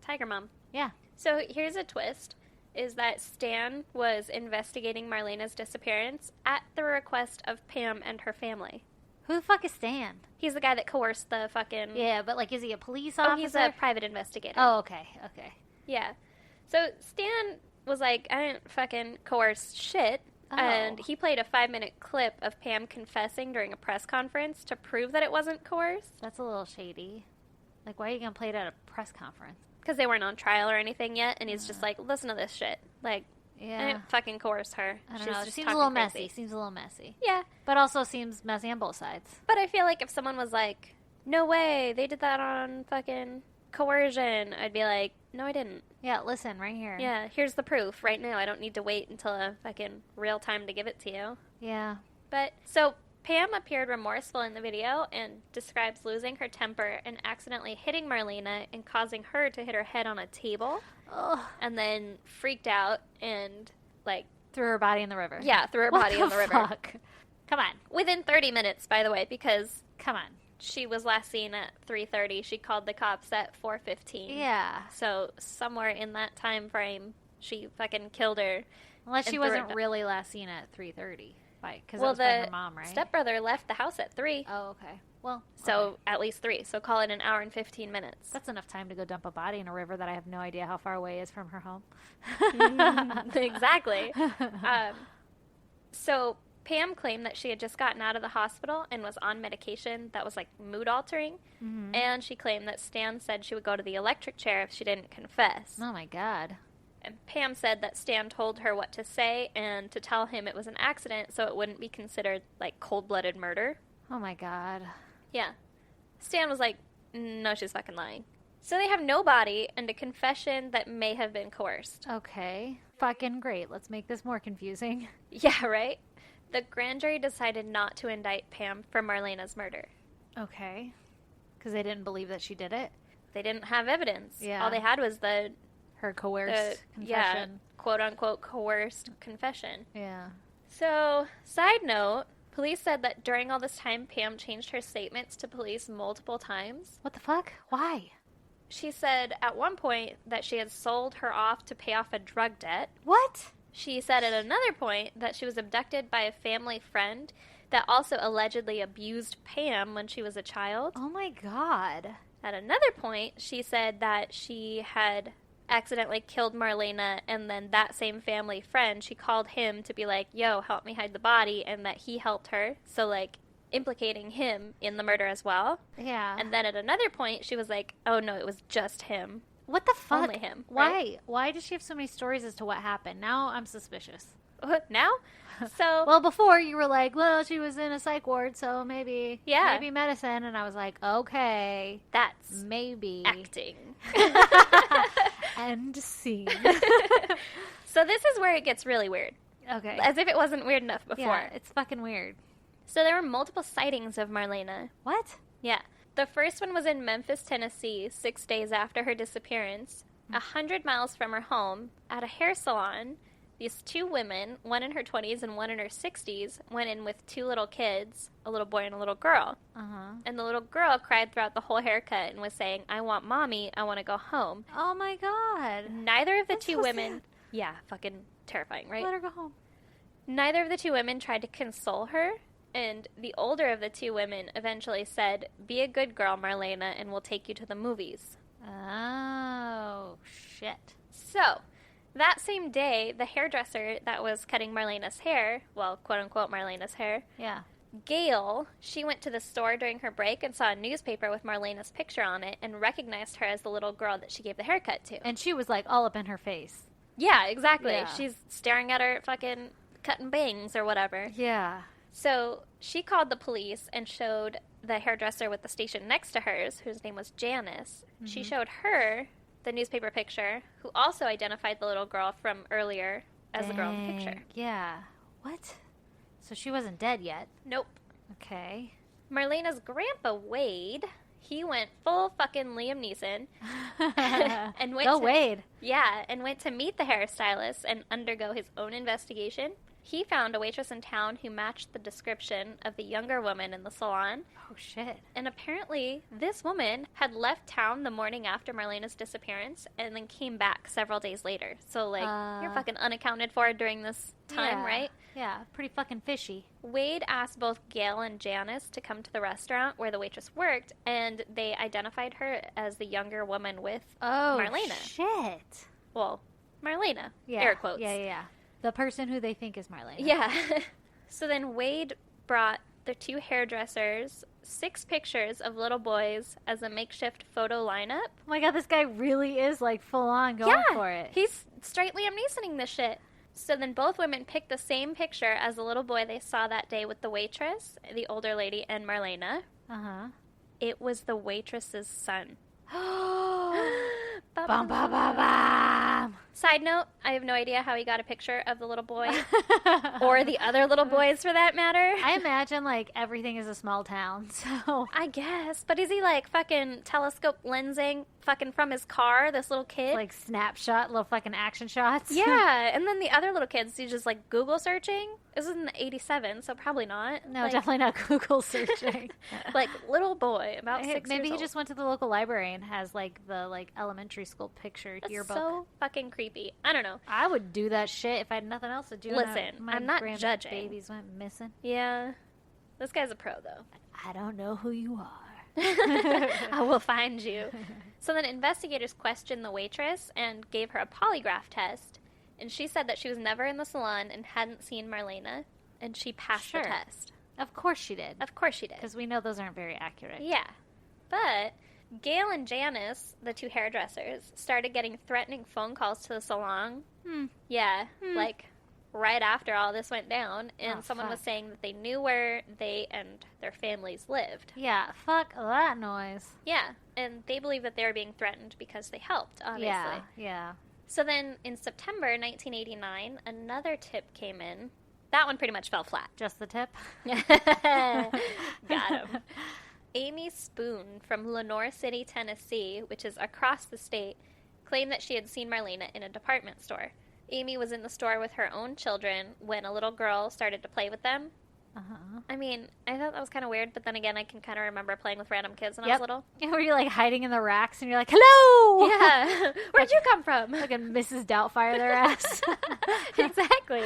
tiger mom. Yeah. So here's a twist, is that Stan was investigating Marlena's disappearance at the request of Pam and her family. Who the fuck is Stan? He's the guy that coerced the fucking... Yeah, but, like, is he a police Oh, officer? he's a private investigator. Oh, okay. Okay. Yeah. So Stan was like, I didn't fucking coerce shit. Oh. And he played a 5-minute clip of Pam confessing during a press conference to prove that it wasn't coerced. That's a little shady. Like, why are you going to play it at a press conference? Because they weren't on trial or anything yet. And he's just like, listen to this shit. Like, I Yeah. didn't fucking coerce her. I don't She was know. It just seems a talking little crazy. messy. Seems a little messy. Yeah. But also seems messy on both sides. But I feel like if someone was like, no way, they did that on fucking coercion, I'd be like, no, I didn't. Yeah, listen, right here. Yeah, here's the proof right now. I don't need to wait until a fucking real time to give it to you. Yeah. But, so Pam appeared remorseful in the video and describes losing her temper and accidentally hitting Marlena and causing her to hit her head on a table, Ugh. and then freaked out and, like, Threw her body in the river. yeah, threw her What body in the river. fuck? Come on. Within 30 minutes, by the way, because Come on. she was last seen at 3:30. She called the cops at 4:15. Yeah. So somewhere in that time frame, she fucking killed her. Unless she And threw wasn't it- really last seen at 3:30. Because Well, that was by the her mom, right? stepbrother left the house at 3. Oh, okay. Well, So okay. at least 3. So call it an hour and 15 minutes. That's enough time to go dump a body in a river that I have no idea how far away is from her home. Exactly. So Pam claimed that she had just gotten out of the hospital and was on medication that was like mood altering. Mm-hmm. And she claimed that Stan said she would go to the electric chair if she didn't confess. Oh, my God. And Pam said that Stan told her what to say and to tell him it was an accident so it wouldn't be considered like cold-blooded murder. Oh, my God. Yeah. Stan was like, no, she's fucking lying. So they have no body and a confession that may have been coerced. Okay. Fucking great. Let's make this more confusing. Yeah, right? The grand jury decided not to indict Pam for Marlena's murder. Okay. Because they didn't believe that she did it? They didn't have evidence. Yeah. All they had was the Her coerced yeah, confession. quote-unquote coerced confession. Yeah. So, side note, police said that during all this time, Pam changed her statements to police multiple times. What the fuck? Why? She said at one point that she had sold her off to pay off a drug debt. What? She said at another point that she was abducted by a family friend that also allegedly abused Pam when she was a child. Oh, my God. At another point, she said that she had accidentally killed Marlena, and then that same family friend, she called him to be like, yo, help me hide the body, and that he helped her. So, like, implicating him in the murder as well. Yeah. And then at another point, she was like, oh, no, it was just him. What the fuck? Only him, Why? right? Why does she have so many stories as to what happened? Now I'm suspicious. Now? So, Well, before you were like, well, she was in a psych ward, so maybe, Yeah. maybe medicine. And I was like, okay, that's maybe. acting. End scene. So this is where it gets really weird. Okay. As if it wasn't weird enough before. Yeah, it's fucking weird. So there were multiple sightings of Marlena. What? Yeah. The first one was in Memphis, Tennessee, 6 days after her disappearance, 100 miles from her home, at a hair salon. These 2 women, one in her 20s and one in her 60s, went in with 2 little kids, a little boy and a little girl. Uh-huh. And the little girl cried throughout the whole haircut and was saying, I want mommy, I want to go home. Oh, my God. Neither of the That's 2 so women... sad. Yeah, fucking terrifying, right? Let her go home. Neither of the 2 women tried to console her, and the older of the 2 women eventually said, be a good girl, Marlena, and we'll take you to the movies. Oh, shit. So, that same day, the hairdresser that was cutting Marlena's hair, well, quote-unquote Marlena's hair, Yeah. Gail, she went to the store during her break and saw a newspaper with Marlena's picture on it and recognized her as the little girl that she gave the haircut to. And she was like all up in her face. Yeah, exactly. Yeah. She's staring at her fucking cutting bangs or whatever. Yeah. So she called the police and showed the hairdresser with the station next to hers, whose name was Janice. She showed her the newspaper picture, who also identified the little girl from earlier as the girl in the picture. Dang. Yeah. What? So she wasn't dead yet. Nope. Okay. Marlena's grandpa, Wade, he went full fucking Liam Neeson. And went Go to, Wade. Yeah, and went to meet the hairstylist and undergo his own investigation. He found a waitress in town who matched the description of the younger woman in the salon. Oh, shit. And apparently, this woman had left town the morning after Marlena's disappearance and then came back several days later. So, like, you're fucking unaccounted for during this time, Yeah. right? Yeah, pretty fucking fishy. Wade asked both Gail and Janice to come to the restaurant where the waitress worked, and they identified her as the younger woman with Oh, Marlena. shit. Well, Marlena. Yeah. Air quotes. Yeah. The person who they think is Marlena. Yeah. So then Wade brought the two hairdressers 6 pictures of little boys as a makeshift photo lineup. Oh my god, this guy really is like full on going for it. He's straight Liam Neesoning this shit. So then both women picked the same picture as the little boy they saw that day with the waitress, the older lady, and Marlena. Uh-huh. It was the waitress's son. Bum, bum, bum, bum. Side note, I have no idea how he got a picture of the little boy or the other little boys for that matter. I imagine like everything is a small town, so I guess. But is he like fucking telescope lensing fucking from his car, this little kid? like snapshot, little fucking action shots. yeah. And then the other little kids, he's just like Google searching. This is in 87, so probably not. No, like, definitely not Google searching. Like little boy, about 6 Maybe years he old. just went to the local library and has like the like elementary school picture That's yearbook. so fucking creepy. I don't know. I would do that shit if I had nothing else to do. and Listen, my I'm not grandbabies judging. went missing. Yeah. This guy's a pro, though. I don't know who you are. I will find you. So then investigators questioned the waitress and gave her a polygraph test. And she said that she was never in the salon and hadn't seen Marlena. And she passed Sure. the test. Of course she did. Of course she did. Because we know those aren't very accurate. Yeah. But Gail and Janice, the two hairdressers, started getting threatening phone calls to the salon. Yeah. Like right after all this went down. And Oh, someone was fuck. saying that they knew where they and their families lived. Yeah, fuck that noise. Yeah. And they believe that they were being threatened because they helped, obviously. Yeah. So then in September 1989, another tip came in. That one pretty much fell flat. Just the tip? Got him. Amy Spoon from Lenore City, Tennessee, which is across the state, claimed that she had seen Marlena in a department store. Amy was in the store with her own children when a little girl started to play with them. Uh-huh. I mean, I thought that was kind of weird, but then again, I can kind of remember playing with random kids when I was little. Yeah, where you're like hiding in the racks and you're like, hello! Yeah. Where'd you come from? Like a Mrs. Doubtfire their ass. Exactly.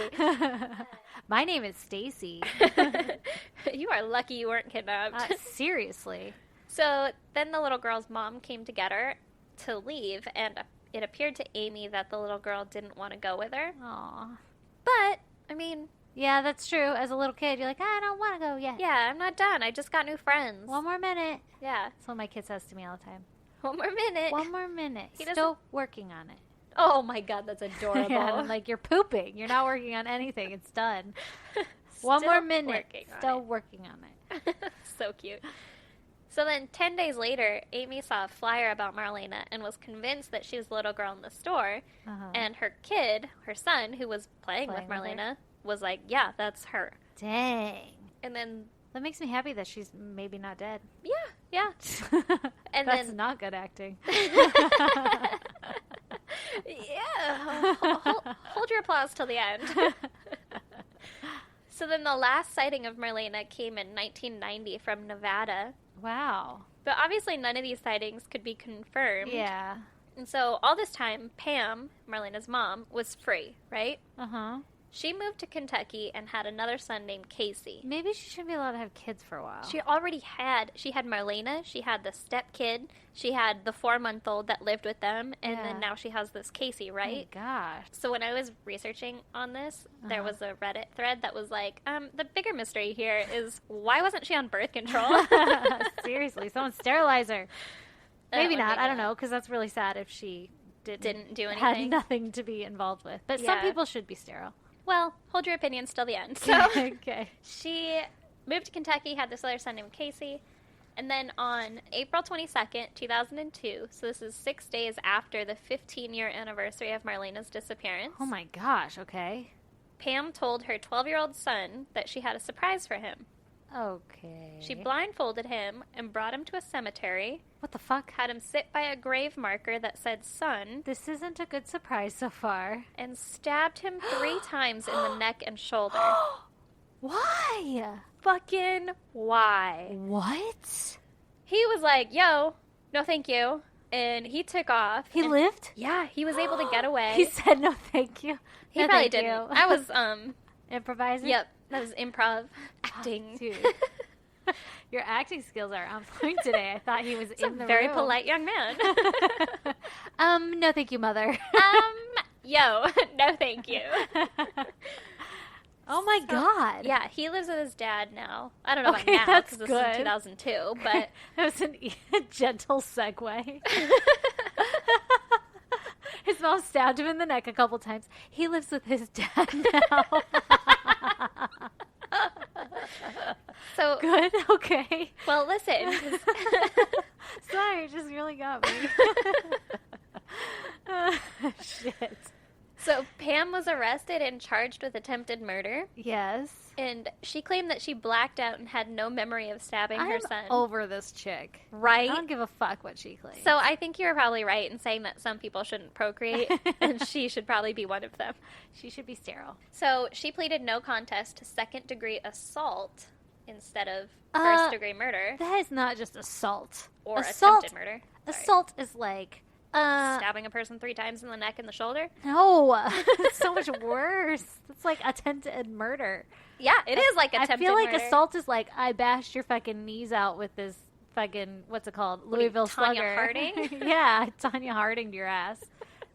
My name is Stacy. You are lucky you weren't kidnapped. Seriously. So then the little girl's mom came to get her to leave, and it appeared to Amy that the little girl didn't want to go with her. Aw. But, I mean, Yeah, that's true. As a little kid, you're like, I don't want to go yet. yeah, I'm not done. I just got new friends. One more minute. Yeah. That's what my kid says to me all the time. One more minute. One more minute. He Still working on it. Oh my god, that's adorable. Yeah, and I'm like, you're pooping. You're not working on anything. It's done. One Still more minute. working on Still it. working on it. So cute. So then 10 days later, Amy saw a flyer about Marlena and was convinced that she was the little girl in the store. Uh-huh. And her kid, her son, who was playing with Playing with her. Marlena, was like, yeah, that's her. Dang. And then, That makes me happy that she's maybe not dead. yeah. And That's then- not good acting. Yeah. Hold your applause till the end. So then the last sighting of Marlena came in 1990 from Nevada. Wow. But obviously none of these sightings could be confirmed. Yeah. And so all this time, Pam, Marlena's mom, was free, right? Uh-huh. She moved to Kentucky and had another son named Casey. Maybe she shouldn't be allowed to have kids for a while. She had Marlena, she had the step kid, she had the 4-month-old that lived with them, and Yeah. then now she has this Casey, Oh right? my gosh. So when I was researching on this, there Uh-huh. was a Reddit thread that was like, the bigger mystery here is why wasn't she on birth control? Seriously, someone sterilize her. That Maybe would not. be I don't good. know, because that's really sad if she Didn't do had anything. nothing to be involved with. But some Yeah. people should be sterile. Well, hold your opinions till the end. So Okay. she moved to Kentucky, had this other son named Casey. And then on April 22nd, 2002, so this is 6 days after the 15-year anniversary of Marlena's disappearance, Oh my gosh, okay. Pam told her 12-year-old son that she had a surprise for him. Okay. She blindfolded him and brought him to a cemetery, What the fuck? had him sit by a grave marker that said son, This isn't a good surprise so far. and stabbed him 3 times in the neck and shoulder. Why? Fucking why? What? He was like, yo, no thank you. And he took off. He and- lived? Yeah, he was able to get away. He said no thank you. He No, probably thank didn't. you. I was, Improvising? yep, that was improv acting. Dude. Your acting skills are on point today. I thought he was He's a in the very room. polite young man. No thank you, mother. Yo, no thank you. Oh my god. Yeah, he lives with his dad now. I don't know Okay, about now that's because this is in good. 2002, but That was a gentle segue. His mom stabbed him in the neck a couple times. He lives with his dad now. so Good. Okay. well, listen. Sorry, it just really got me. Shit. So Pam was arrested and charged with attempted murder, Yes. and she claimed that she blacked out and had no memory of stabbing her I'm son. over this chick. Right? I don't give a fuck what she claims. So I think you were probably right in saying that some people shouldn't procreate, and she should probably be one of them. she should be sterile. So she pleaded no contest to second-degree assault instead of Uh, first-degree murder That is not just assault. or assault. attempted murder. Sorry. Assault is like Stabbing a person 3 times in the neck and the shoulder. no, it's so much worse. It's like attempted murder. Yeah, it is like I attempted feel like murder. assault is like I bashed your fucking knees out with this fucking what's it called, What are you, Louisville Tanya Slugger. Harding? Yeah, Tanya Harding to your ass.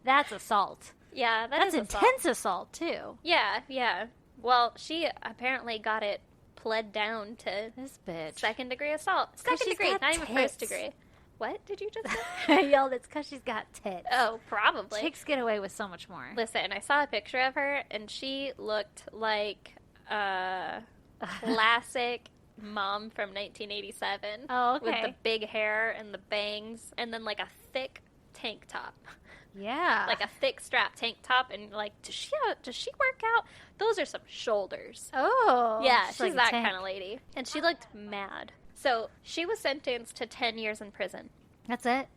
That's assault. Yeah, That's is assault. intense assault too. Yeah, yeah. Well, she apparently got it pled down to This bitch. second-degree assault. 'Cause Second she's degree, got not even tits. first degree. What did you just say? I yelled. It's because she's got tits. Oh, probably. Chicks get away with so much more. Listen, I saw a picture of her, and she looked like a classic mom from 1987. Oh, With okay. the big hair and the bangs, and then like a thick tank top. Yeah. Like a thick strap tank top, and like, does she work out? Those are some shoulders. oh. Yeah, she's like a that tank. kind of lady. And she looked mad. So she was sentenced to 10 years in prison. That's it?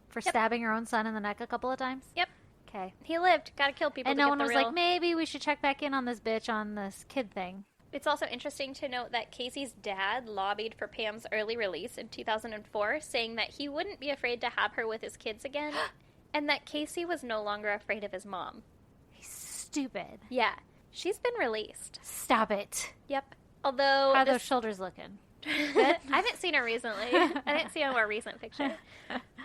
For Yep. stabbing her own son in the neck a couple of times? Yep. Okay. He lived. Gotta kill people And to no get one the was real... like, maybe we should check back in on this bitch on this kid thing. It's also interesting to note that Casey's dad lobbied for Pam's early release in 2004, saying that he wouldn't be afraid to have her with his kids again, and that Casey was no longer afraid of his mom. He's stupid. Yeah. She's been released. Stop it. Yep. Although... How are this- those shoulders looking? I haven't seen her recently. I didn't see a more recent picture.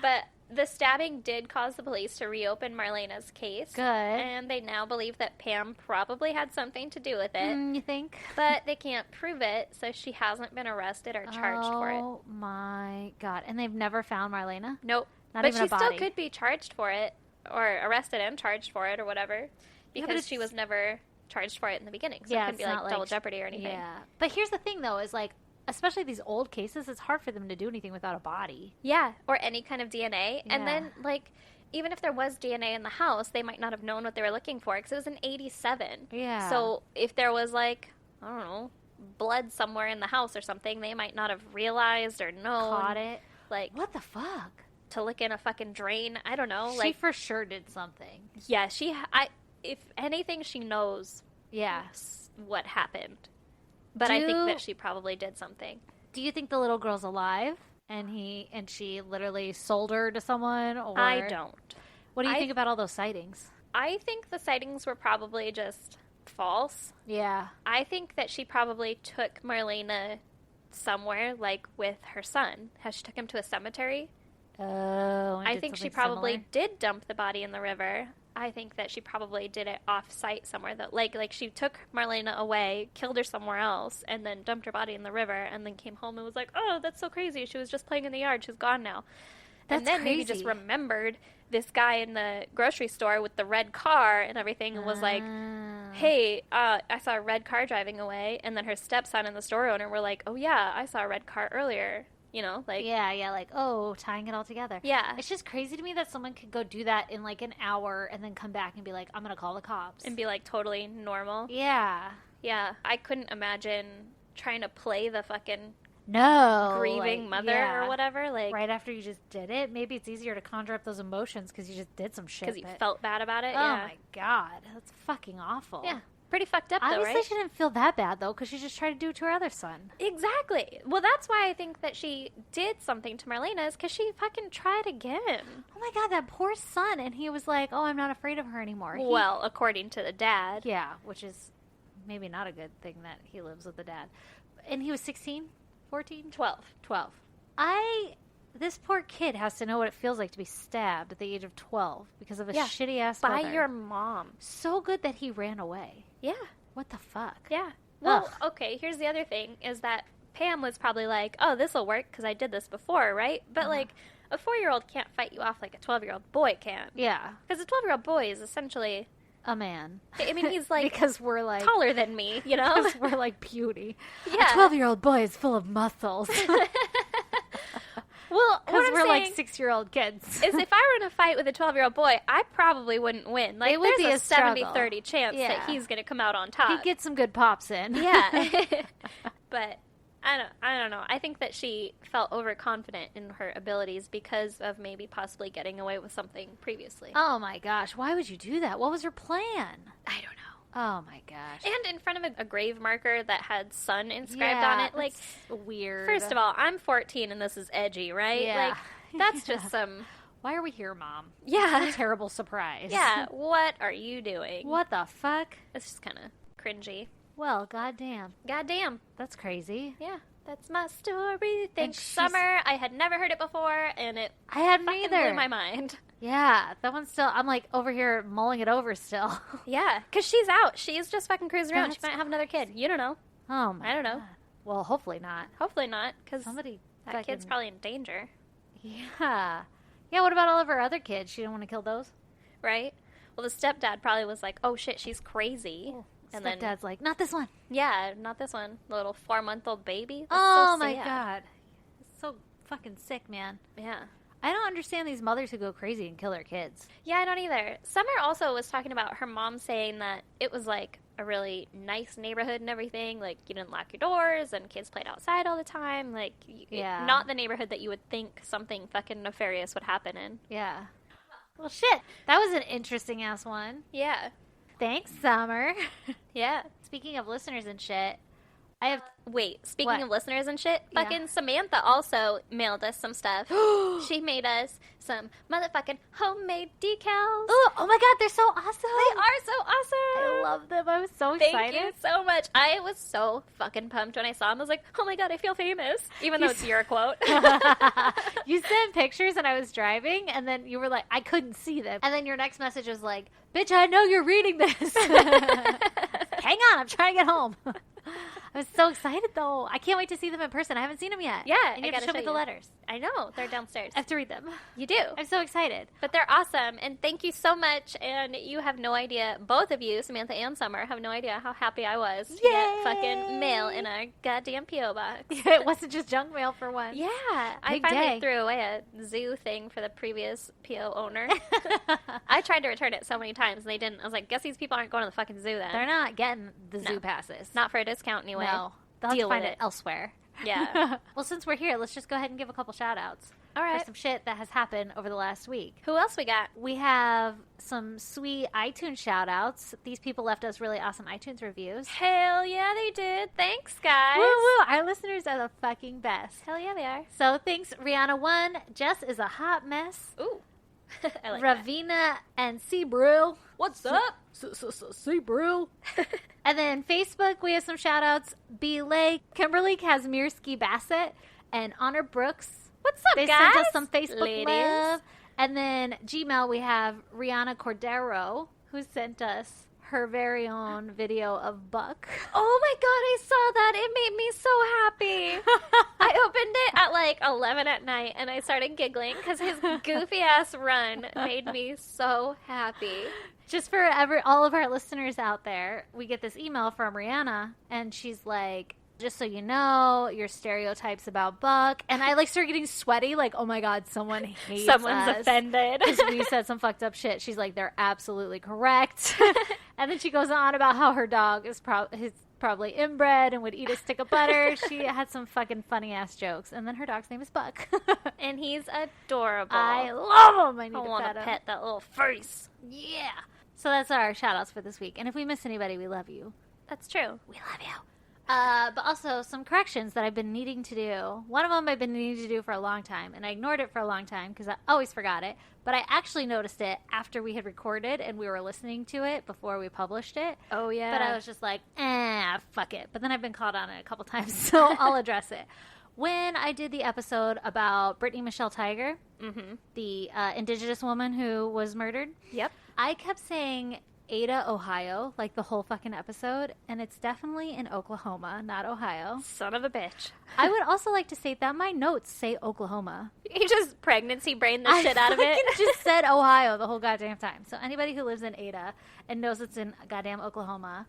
But the stabbing did cause the police to reopen Marlena's case. Good. And they now believe that Pam probably had something to do with it. You think? But they can't prove it, so she hasn't been arrested or charged for it. Oh my god. And they've never found Marlena? Nope. Not but even she a still body. could be charged for it, or arrested and charged for it, or whatever. Yeah, but Because she it's- was never charged for it in the beginning. So it couldn't it's be like not double jeopardy or anything. Yeah. But here's the thing, though, is like, especially these old cases, it's hard for them to do anything without a body. Yeah, or any kind of DNA. Yeah. And then, like, even if there was DNA in the house, they might not have known what they were looking for because it was in 87. Yeah. So if there was, like, I don't know, blood somewhere in the house or something, they might not have realized or known. Caught it. Like, What the fuck? to look in a fucking drain. I don't know. She Like, for sure did something. yeah, if anything, she knows Yeah. what happened. But I think Do- that she probably did something. Do you think the little girl's alive? And she literally sold her to someone? Or I don't. What do you I- think about all those sightings? I think the sightings were probably just false. Yeah. I think that she probably took Marlena somewhere, like with her son. How she took him to a cemetery. Oh, I think she probably did dump the body in the river. I think that she probably did it off site somewhere. That like she took Marlena away, killed her somewhere else, and then dumped her body in the river, and then came home and was like, "Oh, that's so crazy. She was just playing in the yard. She's gone now." That's and then maybe just crazy. remembered this guy in the grocery store with the red car and everything, and was like, hey, I saw a red car driving away. And then her stepson and the store owner were like, oh, yeah, I saw a red car earlier. You know, like Yeah, like, oh, tying it all together. yeah, It's just crazy to me that someone could go do that in like an hour and then come back and be like, I'm going to call the cops. and be like totally normal. yeah. Yeah, I couldn't imagine trying to play the fucking No. grieving like, mother yeah. or whatever, like Right after you just did it. Maybe it's easier to conjure up those emotions because you just did some shit. because you but- felt bad about it. Oh Yeah, my God. That's fucking awful. yeah, pretty fucked up though, Obviously, right? she didn't feel that bad though because she just tried to do it to her other son. Exactly. Well, that's why I think that she did something to Marlena is because she fucking tried again. Oh my God, that poor son. And he was like, oh, I'm not afraid of her anymore. He- Well, according to the dad. yeah, which is maybe not a good thing that he lives with the dad. And he was 16, 14, 12. 12. This poor kid has to know what it feels like to be stabbed at the age of 12 because of a Yeah. shitty ass By mother. your mom. So good that he ran away. Yeah. What the fuck? Yeah. Well, Ugh. okay, here's the other thing is that Pam was probably like, oh, this will work because I did this before, right? But, like, a 4-year-old can't fight you off like a 12-year-old boy can. Yeah, Because a 12-year-old boy is essentially, a man. I mean, he's, like, because we're like taller than me, you know? because we're like beauty. Yeah. A 12-year-old boy is full of muscles. Well, what Because I'm we're saying like 6-year-old kids. is if I were in a fight with a 12-year-old boy, I probably wouldn't win. Like, It would be there's a a struggle. 70-30 chance Yeah. that he's going to come out on top. He'd get some good pops in. Yeah. But I don't know. I think that she felt overconfident in her abilities because of maybe possibly getting away with something previously. Oh my gosh, why would you do that? What was her plan? I don't know. Oh my gosh. And in front of a grave marker that had son inscribed on it, like, that's weird. first of all, I'm 14 and this is edgy, right? Yeah. Like, that's just some, why are we here, Mom? yeah. A terrible surprise. Yeah, what are you doing? What the fuck? It's just kind of cringy. Well, goddamn, Goddamn. that's crazy. Yeah, that's my story. Thanks, she's- Summer. I had never heard it before, and it I hadn't fucking either. blew my mind. Yeah, that one's still. I'm like over here mulling it over still. Yeah, because she's out. She's just fucking cruising around. She That's might have another kid. You don't know. Oh my. I don't know. God. Well, hopefully not. Hopefully not, because Somebody. that kid's fucking- probably in danger, Yeah. Yeah. What about all of her other kids? She didn't want to kill those. right? Well, the stepdad probably was like, "Oh shit, she's crazy," and then Stepdad's like, not this one. yeah, not this one. The little 4-month-old baby. That's Oh so my sad. God. It's so fucking sick, man. Yeah. I don't understand these mothers who go crazy and kill their kids. Yeah, I don't either. Summer also was talking about her mom saying that it was like a really nice neighborhood and everything. Like, you didn't lock your doors and kids played outside all the time. Like, Yeah. not the neighborhood that you would think something fucking nefarious would happen in. Yeah. Well, shit. That was an interesting ass one. Yeah. Thanks, Summer. Yeah. Speaking of listeners and shit, I have. Wait, speaking What? of listeners and shit, Yeah. fucking Samantha also mailed us some stuff. She made us some motherfucking homemade decals. Oh my God, they're so awesome. They are so awesome. I love them. I was so Thank excited. you so much. I was so fucking pumped when I saw them. I was like, oh my God, I feel famous. Even though it's your quote. You sent pictures and I was driving, and then you were like, I couldn't see them. And then your next message was like, bitch, I know you're reading this. Hang on, I'm trying to get home. I was so excited, though. I can't wait to see them in person. I haven't seen them yet. Yeah, And you I have to gotta show me show the you. letters. I know. They're downstairs. I have to read them. You do. I'm so excited. But they're awesome. And thank you so much. And you have no idea, both of you, Samantha and Summer, have no idea how happy I was to Yay! get fucking mail in our goddamn P.O. box. It wasn't just junk mail for once. Yeah, I Big finally day. threw away a zoo thing for the previous PO owner. I tried to return it so many times and they didn't. I was like, guess these people aren't going to the fucking zoo then. They're not getting the No. zoo passes. Not for a discount anyway. No. They'll have Deal to find with it it. elsewhere. Yeah. Well, since we're here, let's just go ahead and give a couple shout outs All right. for some shit that has happened over the last week. Who else we got? We have some sweet iTunes shout outs. These people left us really awesome iTunes reviews. Hell yeah, they did. Thanks, guys. Woo woo! Our listeners are the fucking best. Hell yeah, they are. So thanks, Rihanna1. Jess is a hot mess. Ooh. I like that. Ravina and Seabrill. What's up? Seabrill. And then Facebook, we have some shout outs. B. Lake, Kimberly Kazmierski Bassett, and Honor Brooks. What's up, They guys? sent us some Facebook Ladies. love. And then Gmail, we have Rihanna Cordero, who sent us her very own video of Buck. Oh my god, I saw that. It made me so happy. I opened it at like 11 at night and I started giggling because his goofy ass run made me so happy. Just for all of our listeners out there, we get this email from Rihanna, and she's like, Just so you know, your stereotypes about Buck. And I start getting sweaty, oh my God, someone hates Someone's us. offended. Because we said some fucked up shit. She's like, they're absolutely correct. And then she goes on about how her dog is probably inbred and would eat a stick of butter. She had some fucking funny ass jokes. And then her dog's name is Buck. And he's adorable. I love him. I need I to want pet to him. pet that little face. Yeah. So that's our shout outs for this week. And if we miss anybody, we love you. That's true. We love you. But also some corrections that I've been needing to do. One of them I've been needing to do for a long time, and I ignored it for a long time because I always forgot it. But I actually noticed it after we had recorded and we were listening to it before we published it. Oh, yeah. But I was just like, fuck it. But then I've been caught on it a couple times, so I'll address it. When I did the episode about Brittany Michelle Tiger, the indigenous woman who was murdered, Yep. I kept saying Ada, Ohio, the whole fucking episode, and it's definitely in Oklahoma, not Ohio. Son of a bitch. I would also like to state that my notes say Oklahoma. You just pregnancy brained the shit out of it. I just said Ohio the whole goddamn time. So anybody who lives in Ada and knows it's in goddamn Oklahoma,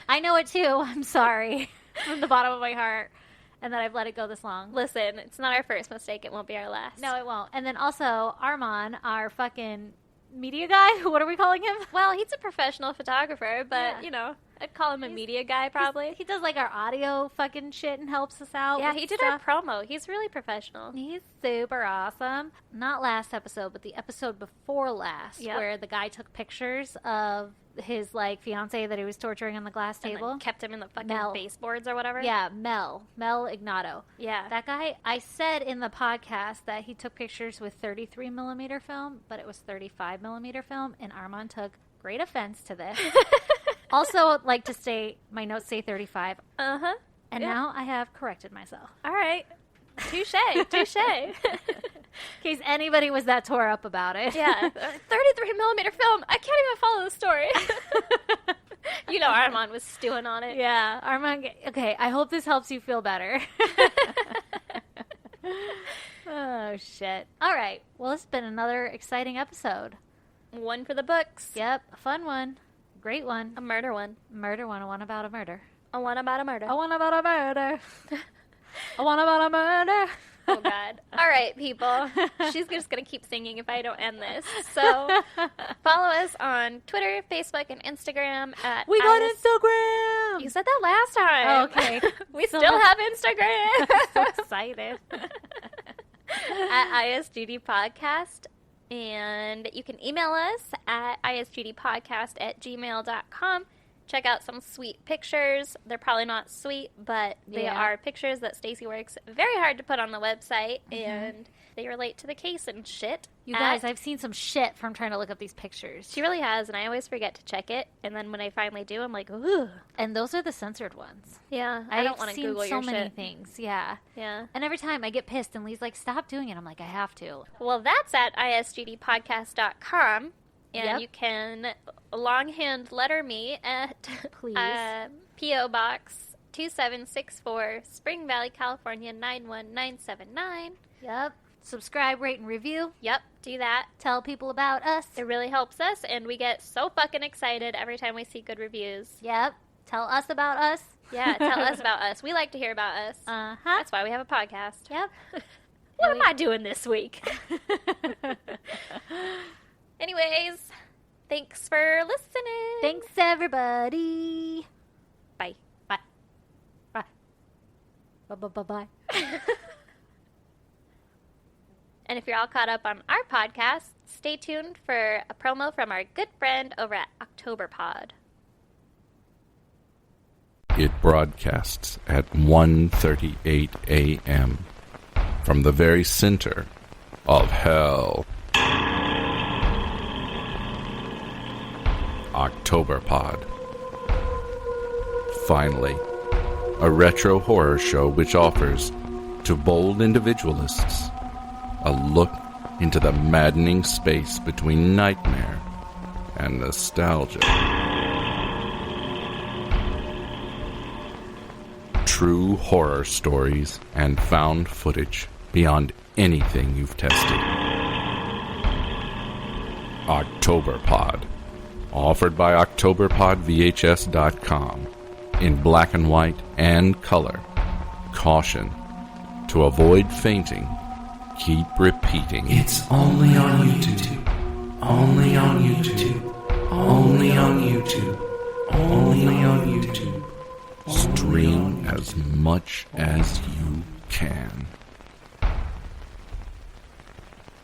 I know it too. I'm sorry from the bottom of my heart, and that I've let it go this long. Listen, it's not our first mistake. It won't be our last. No, it won't. And then also Armand, our fucking media guy. What are we calling him? Well, he's a professional photographer, but, Yeah. I'd call him a media guy probably. He does our audio fucking shit and helps us out. Yeah, with he did stuff. our promo. He's really professional. He's super awesome. Not last episode, but the episode before last, Yep. where the guy took pictures of his fiance that he was torturing on the glass And table. then kept him in the fucking Mel. baseboards or whatever. Yeah, Mel Ignato. Yeah. That guy, I said in the podcast that he took pictures with 33 millimeter film, but it was 35 millimeter film, and Armand took great offense to this. Also, like to say, my notes say 35, Uh-huh. and Yeah. now I have corrected myself. All right. Touche. Touche. In case anybody was that tore up about it. Yeah. 33 millimeter film. I can't even follow the story. Armand was stewing on it. Yeah, Armand. Okay, I hope this helps you feel better. Oh, shit. All right. Well, it's been another exciting episode. One for the books. Yep, a fun one. Great one. A murder one. Murder one. A one about a murder. A one about a murder. A one about a murder. A one about a murder. Oh, God. All right, people. She's just going to keep singing if I don't end this. So, follow us on Twitter, Facebook, and Instagram at... We got Instagram! You said that last time. Okay. We So still much- have Instagram. I'm so excited. At ISGD Podcast. And you can email us at isgdpodcast@gmail.com. Check out some sweet pictures. They're probably not sweet, but they Yeah. are pictures that Stacey works very hard to put on the website, and they relate to the case and shit. You guys, I've seen some shit from trying to look up these pictures. She really has, and I always forget to check it. And then when I finally do, I'm like, ooh. And those are the censored ones. Yeah, I don't want to Google so your many shit. things. Yeah. Yeah. And every time I get pissed and Lee's like, stop doing it. I'm like, I have to. Well, that's at isgdpodcast.com. And Yep. you can longhand letter me at Please. P.O. Box 2764, Spring Valley, California 91979. Yep. Subscribe, rate, and review. Yep, do that. Tell people about us. It really helps us, and we get so fucking excited every time we see good reviews. Yep. Tell us about us. Yeah, tell us about us. We like to hear about us. Uh-huh. That's why we have a podcast. Yep. What am I doing this week? Anyways, thanks for listening. Thanks, everybody. Bye. Bye. Bye. Bye-bye-bye-bye. And if you're all caught up on our podcast, stay tuned for a promo from our good friend over at OctoberPod. It broadcasts at 1:38 a.m. from the very center of hell. OctoberPod. Finally, a retro horror show which offers to bold individualists a look into the maddening space between nightmare and nostalgia. True horror stories and found footage beyond anything you've tested. OctoberPod. Offered by OctoberPodVHS.com in black and white and color. Caution. To avoid fainting, keep repeating. It's only on YouTube. Only on YouTube. Only on YouTube. Only on YouTube. Stream as much as you can.